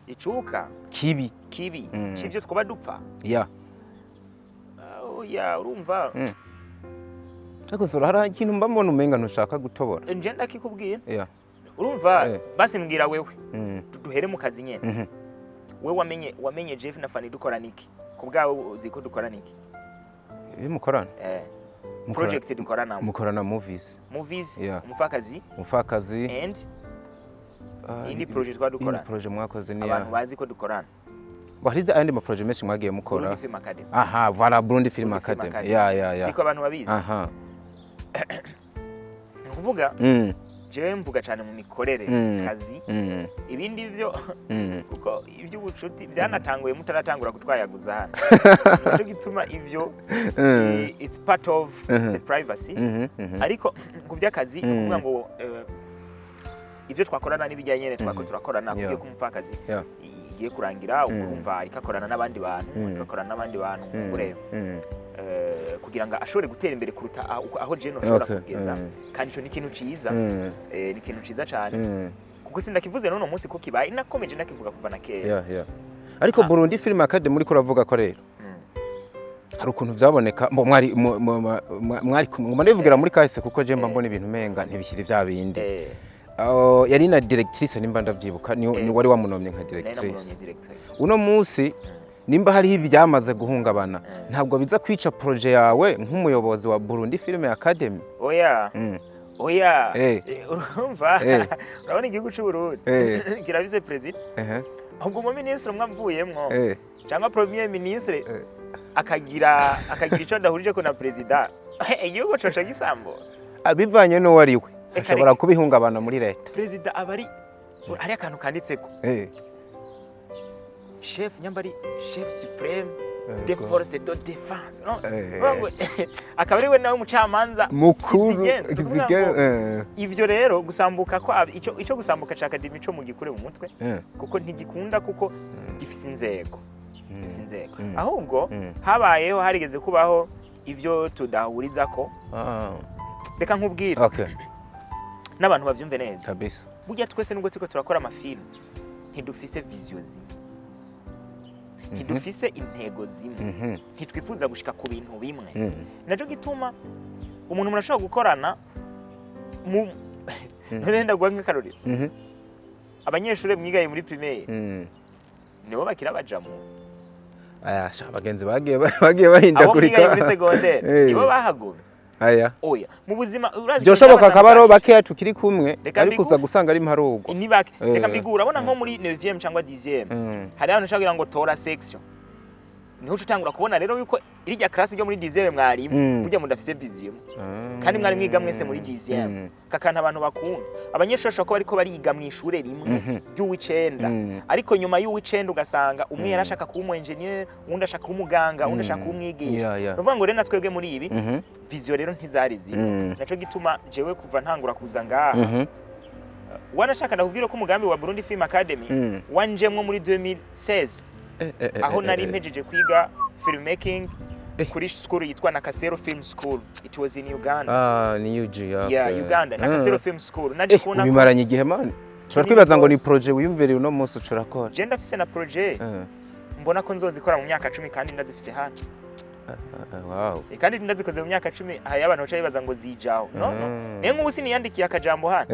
icuka kibi civyo twoba dupfa urumva ariko Nsoro hari ikintu mba mbona umenga ntushaka gutobora nje ndakikubwira urumva basi mbwira wewe duhere mu kazi nyene we wamenye Jeff na Fanny dukorana iki kubgawe uziko dukorana iki mukorana project mukorana movies Umupfakazi and indi project twadukorana project mwakoze ni abantu bazi ko dukorana bahiriza andi ma project menshi mwagiye mukora voilà Burundi Film Academy ya siko abantu babizi aha kuvuga jewe mvuga cyane mu mikorere kazi ibindi byo kuko iby'ubucuti byanatanguye mutaratangura kutwayaguza hano cyo gituma ibyo it's part of the privacy ariko ku by'akazi kuvuga ngo ibyo twakorana n'ibijyanye nyene turakorana kugiye kumupfakazi igiye kurangira ukumva ikakorana n'abandi bantu ureba kugira ngo ashobore gutera imbere kuruta aho je no shobora kugeza kandi ico ni ikintu ciza ni ikintu ciza cyane kuko sindakivuze none umunsi ko kibaye nakomeje ndakivuga kuva na kera ariko Burundi Film Academy muri kuravuga ko rero hari ukuntu vyaboneka mwari bivugira muri kahise kuko je mba mbona ibintu menga ntibishyira vya bindi yari na directrice nimba ndavyibuka ni wari wamunomye nka directrice uno munsi nimba hari ibyamaze guhungabana ntabwo biza kwica projet yawe nk'umuyobozi wa Burundi Film Academy oya urumva urabona igihugu cy'u Burundi kirabize president ahubwo mu ministre mwavuyemwo cyangwa premier ministre akagira ico ndahurije ko na president igihugu cyoca gisambo abivanye no wari we ashobora kubihungabana muri leta president abari ari akantu kanditseko chef nyambari chef supreme de force de défense no akaba ari we nawe umucamanza mukuru ivyo rero gusambuka ko ico gusambuka ca academy cyo mu gikure mu mutwe kuko ntigikunda kuko gifise inzego ahubwo habayeho harigeze kubaho ivyo tudahuriza ko reka nkubwira n'abantu bavyumve neza kabisa burya twese nubwo tuko turakora amafilm ntidufise vision zimwe ntidufise intego zimwe ntitwifuza gushika ku bintu bimwe naco gituma umuntu murashobora gukorana mu nenda gwanka karori abanyeshuri mwigaye muri primaire nibo bakira bajamo bagenzi bagiye bahindagurika abo muri secondaire nibo bahagura oya mu buzima urazi byoshoboka akabaro bakeya tukiri kumwe ariko uza gusanga ari mparugo nibake reka mbigura abona nko muri 9e cyangwa 10e hari abantu shagira ngo tora section niho utangura kubona rero yuko irya class ryo muri 10e mwarimu burya mudafise vision kandi mwari mwiga mwese muri 10e kakana abantu bakunda abanyeshuri shoko bariko bariga mu ishure rimwe ry'uwicenda ariko nyuma y'uwicenda ugasanga umwe yarashaka kuba umu engineer undi ashaka kuba umuganga undi ashaka kuba umwigisha bavuga ngo rero natwebwe muri ibi vision rero ntizarizi naco gituma jewe kuva ntangura kuza ngaha wanashaka ndakubwira ko umugambi wa Burundi Film Academy wanjemwe muri 2016 aho nari mpejeje kwiga filmmaking kuri school yitwa Nakasero Film School. It was in Uganda. Ni UG Uganda. Nakasero Film School. Naje kubona bimaranye igihe mani. Twibaza ngo ni project wiyumvire uno munsi ucurakora. Je ndafise na project. Mbona ko nzozikora mu myaka 10 kandi ndazifise hano. Wow. Kandi ndazikoze mu myaka 10 haya abantu bacha bibaza ngo zijaho. No. Niyo nk'ubu siniyandikiye akajambo hano.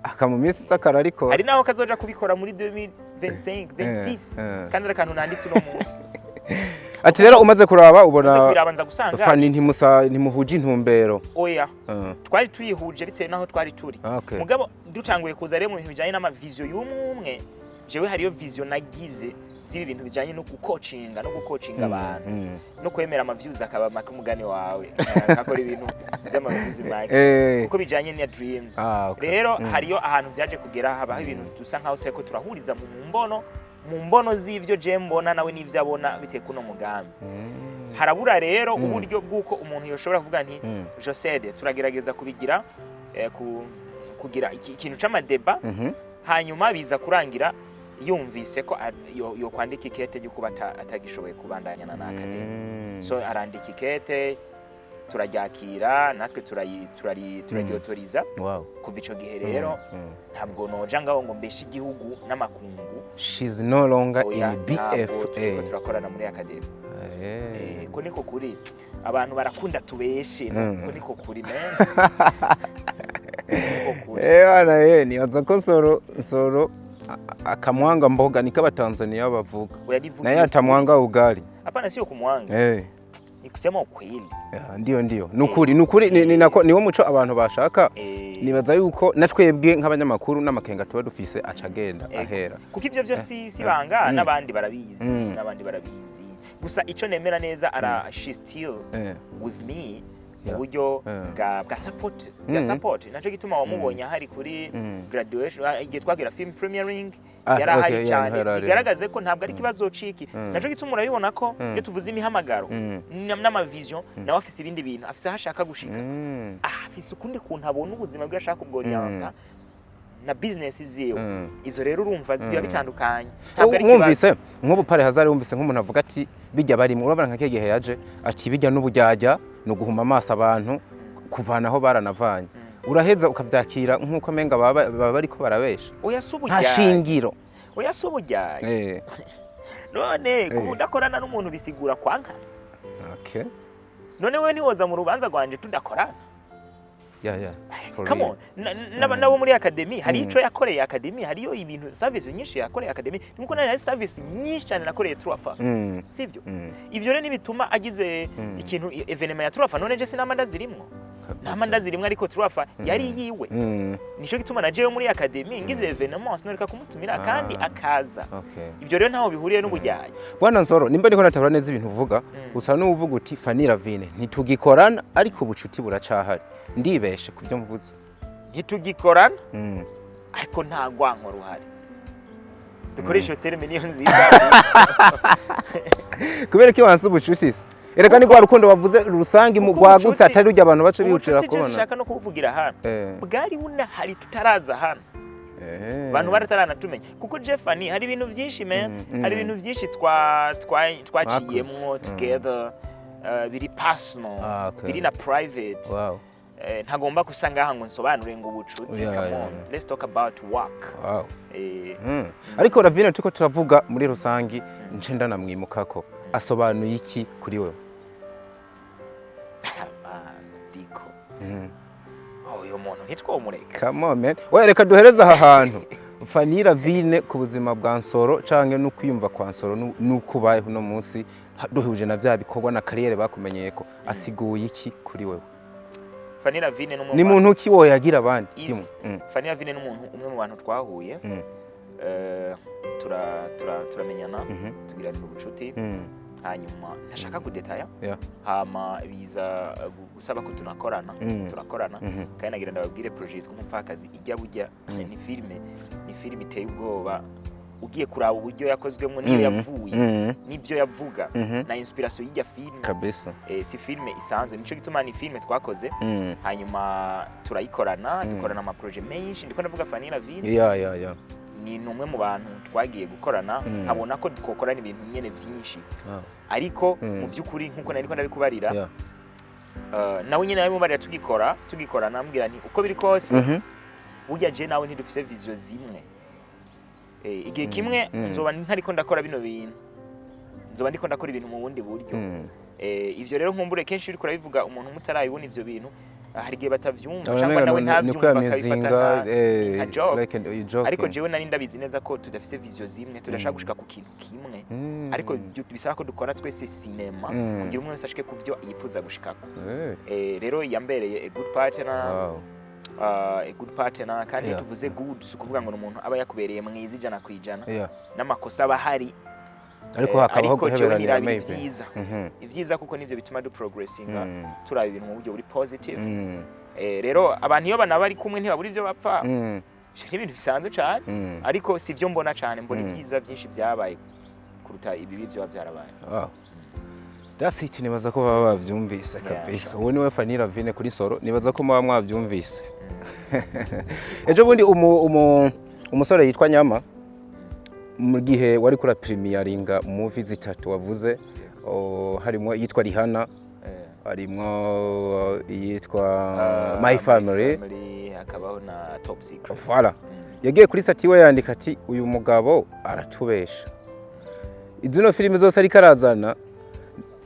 Akamu minsi sakara ariko. Ari naho kazoja kubikora muri 2025, 26. Kandi akantu nanditse uno munsi. Ati rero umaze kuraba ubona birabanza gusanga Fanny ntimuhuje intumbero. Oya. Twari tuyihuje bitewe naho twari turi. Mugabo dutanguye kuza rero mu bintu bijanye n'amavision y'umwe. Jewe hariyo vision nagize zibi bintu bijanye no gucoachinga abantu no kwemera amaviews akaba makumugane wawe akora ibintu by'amavizi make kuko bijanye na dreams rero hariyo ahantu vyaje kugera habaho ibintu dusa nkaho tureko turahuriza mu mbono z'ivyo je mbona nawe n'ivyo abona biteye kuno mugambi harabura rero uburyo bwuko umuntu yoshobora kuvuga nti Josede turagerageza kubigira kugira ikintu c'amadeba hanyuma biza kurangira yumvise ko yo kwandika ikete yuko atagishoboye kubandanya na academy so arandika ikete turaryakira natwe turaryotoriza kuva ico gihe rero ntabwo noja ngaho ngo mbeshe igihugu n'amakungu she's no longer in BFA turakorana muri academy ko niko kuri abantu barakunda tubeshe ko niko kuri men bana nibaza ko Nsoro akamwanga mboga niko abatanzania bavuga naye atamwanga ugali hapana sio kumwanga ni kusema ukweli ndio nukuri niwo muco abantu bashaka nibaza yuko natwebwe nk'abanyamakuru n'amakenga tuba dufise acagenda ahera kuko ivyo byo si banga n'abandi barabizi gusa ico nemera neza she still with me mu buryo bwa support bwa support naco gituma wamubonye hari kuri graduation igihe twagira film premiering yarahari cyane bigaragaze ko ntabwo ari kibazo ciki naco gituma urabibona ko iyo tuvuze imihamagaro n'ama vision nawe afise ibindi bintu afise hashaka gushika afise ukundi kuntu abona ubuzima bwe ashaka ubworienta na business ziyo izo rero urumva biba bitandukanye ntabwo ari mwumvise nk'ubu pare hazari wumvise nk'umuntu avuga ati bijya barimo urabana nka kigihe yaje ati bijya n'ubujyajya no guhuma amaso abantu kuvanaho baranavanye uraheza ukavyakira nk'uko menga baba bariko barabesha oya subujya hashingiro oya subujya none kudakorana n'umuntu bisigura kwanka okay none we ntiwoza mu rubanza rwanje tudakorana come on nabo muri academy hari ico yakoreye academy hariyo ibintu service nyinshi yakoreye academy nuko nari service nyinshi cyane nakoreye Truafa sivyo ivyo rero nibituma agize ikintu evenement ya Truafa none je sinamanda zirimwo namanda zirimwe ariko Truafa yari yiwe nico gituma na jewe muri academy ngize evenement sinoreka kumutumira kandi akaza ivyo rero ntaho bihuriye n'ubujyanye bwana Nsoro nimba ndiko natabura neza ibintu uvuga usa n'uvuga uti Fanny Lavine ntitugikorana ariko ubucuti buracahari ndibeshe kubyo mvuze ntitugikorana ariko nta gwanko ruhari dukoresha terme niyo nziza kubera ko wanse ubucushise ereka ni gwa rukundo wavuze rusangi mu gwagutse atari rujya abantu bace bihutira kubona ushaka no kuvugira hano bwari buna hari tutaraza hano abantu barataranatumenya kuko Fanny hari ibintu byinshi hari ibintu byinshi twaciyemwo together biri personal biri na private ntagomba kusanga hango nsobanure ngo ubucuti come on let's talk about work ariko Lavine tuko turavuga muri rusangi ncenda namwimukako asobanuye iki kuri wewe diko uyu muntu ntitwomureka come on man wereka duhereza aha hantu Fanny Lavine ku buzima bwa Nsoro canke no kwiyumva kwa Nsoro nukubayeho no munsi duhuje na bya bikorwa na carrière bakumenyeye ko asiguye iki kuri wewe Fanny Lavine ni muntu ki wo yagira abandi Fanny Lavine n'umuntu umwe mu bantu twahuye turamenyana tugira ubucuti hanyuma ntashaka kudetaya hama biza gusaba ko tunakorana kandi nagira ndababwire project Umupfakazi ijya bujya ni filme iteye ubwoba ugiye kuraba uburyo yakozwemo niyo yavuye nibyo yavuga na inspiration y'ijya filme kabisa si filme isanzwe nico gituma ni filme twakoze hanyuma turayikorana dukorana ama project menshi ndiko ndavuga Fanny Lavine ni numwe mu bantu twagiye gukorana nkabona ko dukokorana ibintu nyene byinshi ariko mu byukuri nkuko nariko ndabikubarira nawe nyene narimo barira tugikorana ambwira nti uko biri kose burya je nawe ntidufise vision zimwe igihe kimwe nzoba ntariko ndakora bino bintu nzoba ndiko ndakora ibintu mu bundi buryo ivyo rero nkumbure kenshi uriko urabivuga umuntu mutarayibona ivyo bintu hari gihe batavyumva cyangwa nawe ntavyumva kabifata ariko jewe nari ndabizi neza ko tudafise vision zimwe tudashaka gushika ku kintu kimwe ariko bisaba ko dukora twese cinema kugira umwe wese ashike kuvyo yifuza gushikako rero yambereye a good partner kandi tuvuze good sukuvuga ngo umuntu aba yakubereye mwiza ijana kwijana n'amakosa aba hari ariko hakabaho guheberanira ivyiza kuko nivyo bituma du progressinga turaba ibintu mu buryo buri positive rero abantu iyo bana bari kumwe ntibaburi ivyo bapfa ibintu bisanzwe cyane ariko sivyo mbona cyane mbona ibyiza byinshi byabaye kuruta ibibi byo byarabaye that's it nibaza ko baba bavyumvise kabisa uwo niwe Fanny Lavine kuri Nsoro nibaza ko muba mwavyumvise ejo bundi umusore yitwa Nyama mu gihe wari kuri premieringa movie zitatu wavuze harimo yitwa Rihana harimo yitwa My Family akabaho na Top Secret voilà yagiye kuri sati we yandika ati uyu mugabo aratubesha izino filime zose ari karazana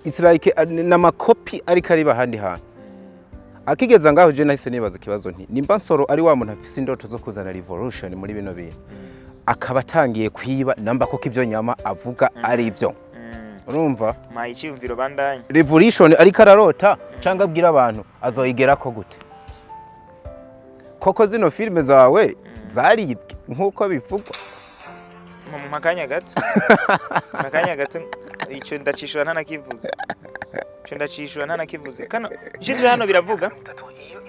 it's like n'amakopi ari kari bahandi hantu akigeza ngaho je nahise nibaza kibazo nti nimba Nsoro ari wa muntu afise indoto zo kuzana revolution muri bino bintu akaba atangiye kwiba namba ko ivyo Nyama avuga ari ivyo urumva mayiciyumviro bandanye revolution ari kararota canga abwira abantu azoyigera ko gute koko zino filime zawe zaribwe nkuko bivugwa mu makanya gato icyo ndacishura ntanakivuze Cenda cishura ntanakivuze. Kana shize hano biravuga.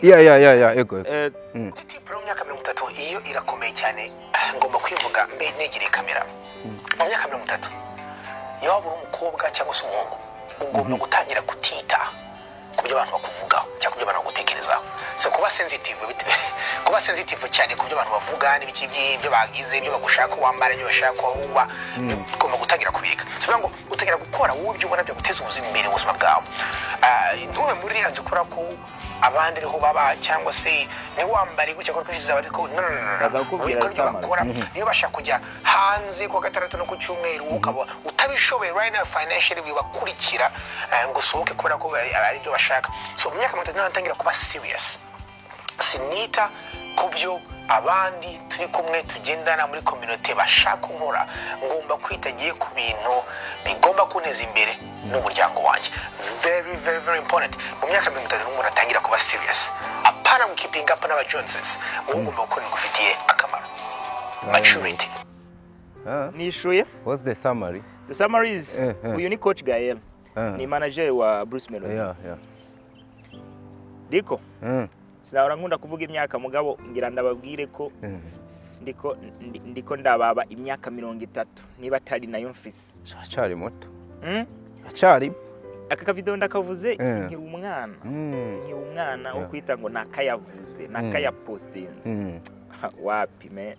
Ya ego. Pro myaka 30 iyo irakomeye cyane ngomba kwivuga mbe negire kamera. Mu myaka 30 iyo waba umukobwa cyangwa se umuhungu ugomba gutangira kutita kubyo abantu bakuvuga cyangwa kubyo abantu bagutekerezaho. So kuba sensitive cyane kubyo abantu bavuga n'ibiki by'ibyo bagize ibyo bagushaka wambara ibyo bashaka uba ugomba gutangira kubika. So ngo utangira gukora wowe ibyo ubona byo guteza ubuzima imbere ubuzima bwawe. Ntuwe muri yanze ukora ko abandi riho baba cyangwa se ni wambari gutya ko kwishiza ariko no niyo bashaka kujya hanze ko gatandatu no ku cyumweru ukaba utabishoboye right now financially bibakurikira ngo sohoke kubera ko ari byo bashaka. So mu myaka 30 natangira kuba serious sinita kubyo abandi turi kumwe tugendana muri community bashaka nkora ngomba kwitagiye ku bintu bigomba kuneza imbere n'umuryango wanjye. Very important. Mu myaka 30 n'umuntu atangira kuba serious apana mu keeping up n'aba Joneses ngomba gukora gufitiye akamaro. Maturity. Nishuye. What's the summary? The summary is uyu ni coach Gael. Ni manager wa Bruce Melody. Yeah. Diko. Sinahora nkunda kuvuga imyaka mugabo ngira ndababwire ko ndiko ndababa imyaka 30 niba atari nayo mfise. Acari muto. Acari. Aka video ndakavuze sinkiri umwana wo kwita ngo nakayavuze nakayapostinze. Wapi man.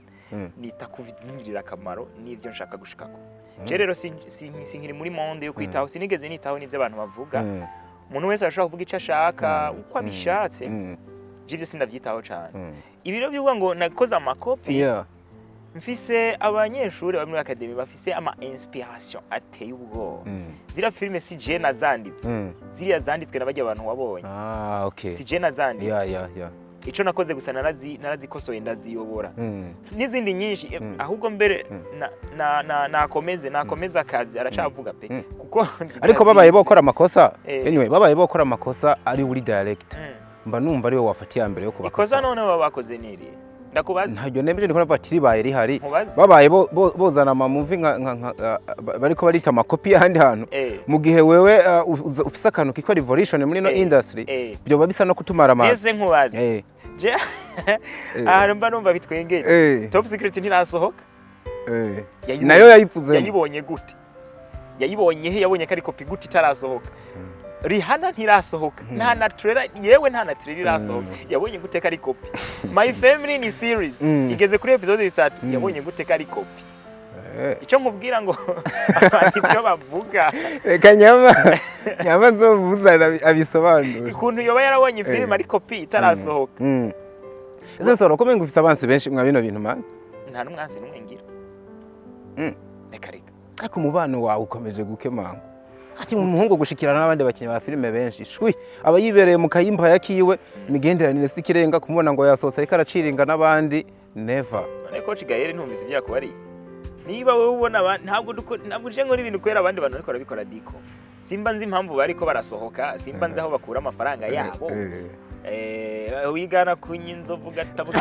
Nita kuvidingirira akamaro n'ivyo nshaka gushikako. Je rero sinkiri muri monde yo kwitaho sinigeze nitaho n'ivyo abantu bavuga. Umuntu wese arashaka kuvuga icyo ashaka uko abishatse. Jivyo sindavyitaho cyane. Ibiro byuvuga ngo nakoze amakopi. Mfise abanyeshuri bamwe muri academy bafise ama inspiration ateye ubwo. Zira filme si je nazanditse. Ziriya zanditswe nabajya abantu wabonye. Okay. Si je nazanditse. Yeah. Ico nakoze gusa narazikosoye ndaziyobora. N'izindi nyinshi ahubwo mbere nakomeza akazi aracavuga pe. Kuko ariko babaye bokora amakosa. Anyway, babaye bokora amakosa ari uri direct. Mba numva ariwe wafatiye mbere yo kubakosa. Ikoza none babakoze niri. Ndakubaza. Ntajyo nembe ndiko navatiri baye rihari. Babaye bozana ama movie bariko barita amakopi ahandi hantu. Mu gihe wewe ufise akantu kiko revolution muri no industry. Byo babisa no kutumara amazi. Yeze nkubaze. Je. Mba numva bitwengeye. Top Secret ntirasohoka. Nayo yayifuze. Yayibonye gute? Yabonye kari kopi gute itarasohoka. Rihana ntirasohoka nta na trailer yewe nta na trailer irasohoka yabonye guteka ari copy. My Family ni series igeze kuri episode 3 yabonye guteka ari copy. Icyo nkubwira ngo ibyo bavuga nyama nzovuza abisobanura ikuntu yoba yarabonye film ari copy itarasohoka. Nsoro ko mengo ufite abansi benshi mwa bino bintu man nta numwansi numwengira reka ariko umubano wawe ukomeje gukemanga. Ati umuhungu gushikirana n'abandi bakinyi ba filime benshi shwi aba yibereye mu kayimba yakiwe imigenderanire sikirenga kumubona ngo yasosa ariko araciringa n'abandi never. None coach Gael ntumvise byako bari niba wowe ubona ntabwo nabuje ngo ibintu kwera abandi bantu ariko rabikora diko simba nzi impamvu bariko barasohoka simba nzi aho bakura amafaranga yabo wigana kunyinzovu gatabuka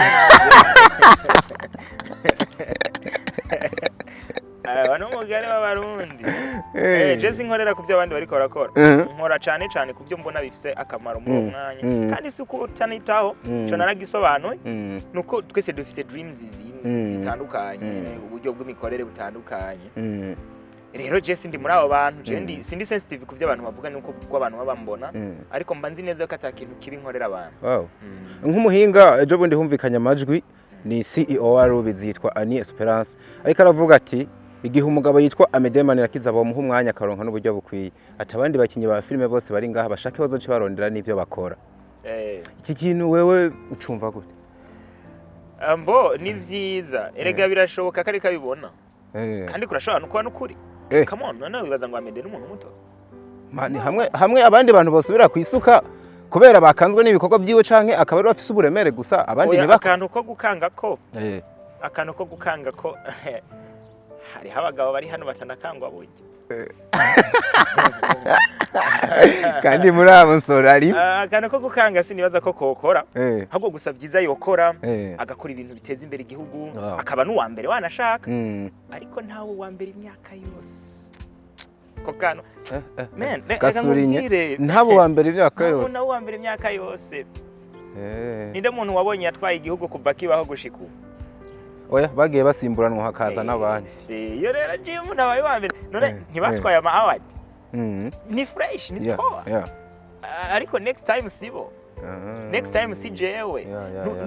Wano mugane w'abarundi. Jesse nkorera ku byo abandi bariko barakora. Nkora cyane kubyo mbona bifise akamaro mu mwanya. Kandi si uko tanitaho cyo naragisobanuye. Nuko twese dufise dreams zitandukanye, uburyo bw'imikorere butandukanye. Rero Jesse ndi muri abo bantu, sindi sensitive ku byo abantu bavuga nuko kuko abantu babambona, ariko mba nzi neza ko atakintu kibi nkorera abantu. Wow. Nk'umuhinga ejo bundi humvikanya amajwi ni CEO wa Rubizi yitwa Ani Esperance. Ariko aravuga ati igihe umugabo yitwa Amedemani yakiza bamuha umwanya karonka n'uburyo bukwiye atabandi bakinyi ba filime bose bari ngaha bashake bazoci barondera n'ivyo bakora. Iki kintu wewe ucumva gute? Ambo ni vyiza erega birashoboka kari kabibona. Kandi kurashobora nuko n'ukuri. Come on none wibaza ngo Amede n'umuntu muto. Mani hamwe abandi bantu bosubira kwisuka kubera bakanzwe n'ibikorwa byiwe canke akaba ari bafise uburemere gusa abandi ni akantu ko gukanga ko. Akantu ko gukanga ko hari abagabo bari hano batanakangwa buryo. Kandi muri abo Nsoro ari akantu ko gukanga sinibaza ko kokora ahubwo gusa byiza yokora agakora ibintu biteza imbere igihugu akaba n'uwa mbere wanashaka ariko ntawe wa mbere imyaka yose kokano man gasurinye ntabo wa mbere imyaka yose nabo wa mbere imyaka yose ninde muntu wabonye yatwaye igihugu kuva kibaho gushika oya bagiye basimburanwa hakaza n'abandi iyo rero Jim nabaye wa mbere none ntibatwaye ama award ni fresh ni power ariko next time sibo next time si jewe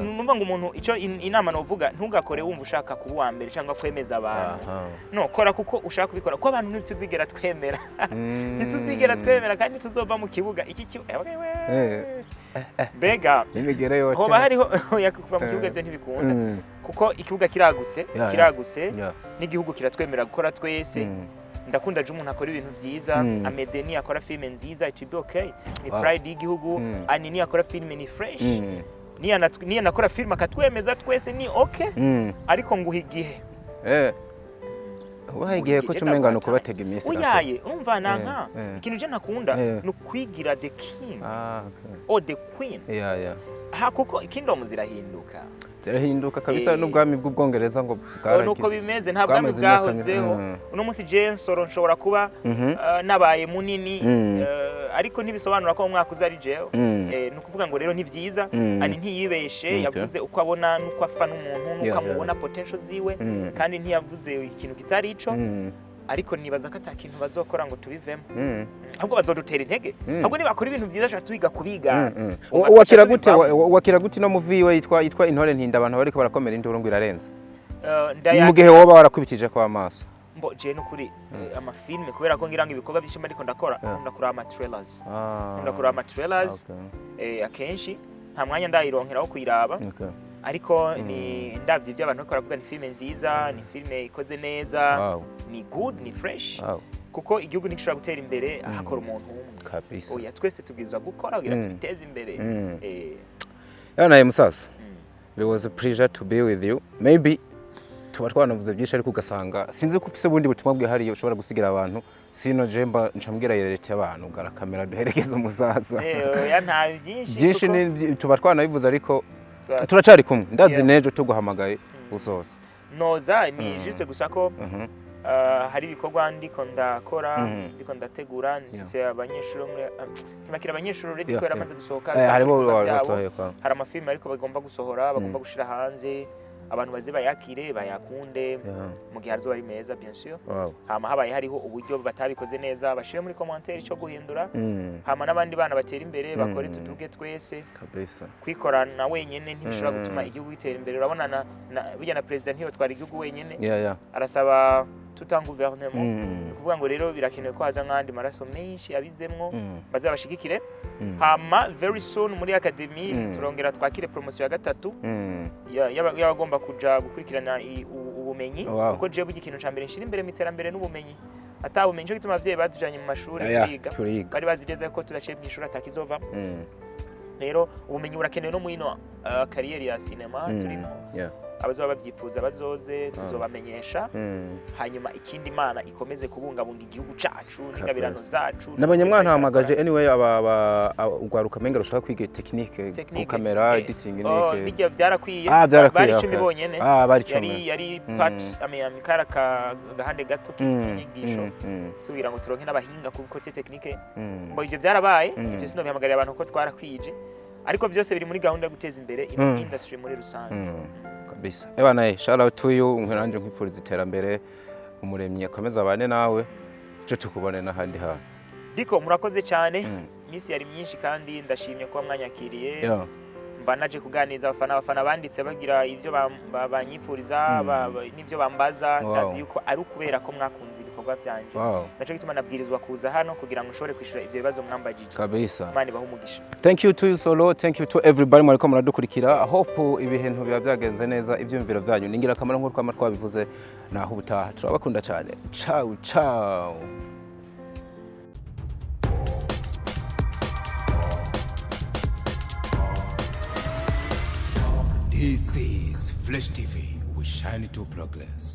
numva ngo umuntu ico inama novuga ntugakore wumva ushaka kuba wa mbere cyangwa kwemeza abantu no kora kuko ushaka kubikora ko abantu ntituzigera twemera ntituzigera twemera kandi tuzova mu kibuga iki bega nimigere yote hoba hariho yakuva mu kibuga byo ntibikunda kuko ikibuga kiragutse n'igihugu kiratwemera gukora twese ndakunda je umuntu akora ibintu byiza Amedeni akora filme nziza it be okay ni pride y'igihugu Anini akora filme ni fresh niya nakora filme akatwemeza twese ni okay ariko nguha igihe ubaha igihe ko cumengana kubatega iminsi uyaye umva nanka ikintu je nakunda no kwigira the king or the queen ha kuko kingdom zirahinduka kabisa n'ubwami bw'ubwongereza ngo bwaragize nuko bimeze nta bwami bwahozeho uno munsi je Nsoro nshobora kuba nabaye munini ariko ntibisobanura ko umwaka uzari jewe nukuvuga ngo rero ni byiza ani ntiyibeshe yavuze uko abona nuko afa n'umuntu nuko amubona potential ziwe kandi ntiyavuze ikintu kitari ico ariko nibaza ko atakintu bazokora ngo tubivemo ahubwo bazodutera intege ahubwo nibakora ibintu byiza cyane twiga kubiga wakira gute no muviwe yitwa intore ntinda abantu bariko barakomera induru ngo irarenze mu gihe woba warakubitije kwa maso mbo je no kuri amafilme kubera ko ngira ngo ibikorwa byishima ariko ndakora ama trailers akenshi nta mwanya ndayironkeraho kuyiraba ariko ni ndavye ibyo abantu bakora bavuga ni filme nziza ni filme ikoze neza ni good ni fresh kuko igihugu ntikishobora gutera imbere hakora umuntu kabisa oya twese tubwirizwa gukora kugira tubiteze imbere naye musasa it was a pleasure to be with you maybe tuba twanavuze byinshi ariko ugasanga sinzi ko ufise bundi butumwa bwihariye ushobora gusigira abantu sino jemba ncambwira yerete abantu gara kamera duherekeza umusaza oya nta byinshi tuba twanabivuze ariko turacari kumwe ndazi nejo tuguhamagaye usoza noza ni juste gusa ko hari ibikorwa ndiko ndakora ndiko ndategura ndise abanyeshuri muri kimakira abanyeshuri ready ko yaramaze gusohoka hari bo basohoye kwa hari amafilme ariko bagomba gusohora bagomba gushira hanze abantu baze bayakire bayakunde mu gihe arzo ari meza bien sûr hama habaye hariho uburyo batabikoze neza bashire muri commentaire cyo guhindura hama nabandi bana batera imbere bakore tuduge twese kabisa kwikorana wenyene ntibishobora gutuma igihugu gitera imbere urabona bijya na president ntiyo twari igihugu wenyene arasaba tutanga gouvernement kuvuga ngo rero birakenewe ko haza nkandi maraso menshi abizemwo bazabashigikire hama very soon muri academy turongera twakire promotion ya gatatu y'abagomba kuja gukurikirana ubumenyi kuko je bugi ikintu cambere nshira imbere miterambere n'ubumenyi atabumenyi cyo gituma abavyeyi batujanye mu mashuri kwiga bari bazigeze ko tudaciye mu ishuri atakizova rero ubumenyi burakenewe no muri no career ya cinema turimo abazoba babyifuza bazoze tuzobamenyesha hanyuma ikindi Imana ikomeze kubungabunga igihugu cacu n'ingabirano zacu n'abanyamwana hamagaje anyway ugwaruka menga rushaka kwiga technique ku camera editing neke bijya byarakwiye bari 10 bonyene yari part amikara gahande gato k'inyigisho tugira ngo turonke n'abahinga ku kote technique ngo ivyo byarabaye ivyo sino bihamagarira abantu ko twarakwije ariko byose biri muri gahunda yo guteza imbere industry muri rusange kabisa naye shout out to you nkwanje nkwifuriza iterambere umuremyi akomeza abane nawe cyo tukubone n'ahandi hantu diko murakoze cyane misi yari myinshi kandi ndashimye kuba mwanyakiriye mba naje kuganiza abafana banditse bagira ibyo banyifuriza n'ibyo bambaza ndazi yuko ari ukubera ko mwakunze ibikorwa byanje naco gituma nabwirizwa kuza hano kugira ngo nshobore kwishura ibyo bibazo mwambagije kabisa Imana ibahe umugisha thank you to you Nsoro thank you to everybody mwariko muradukurikira I hope ibintu byagenze neza ivyumviro byanyu ningira kamara nk'uko twama twabivuze naho ubutaha turabakunda cyane ciao ciao This is Flash TV. We shine to progress.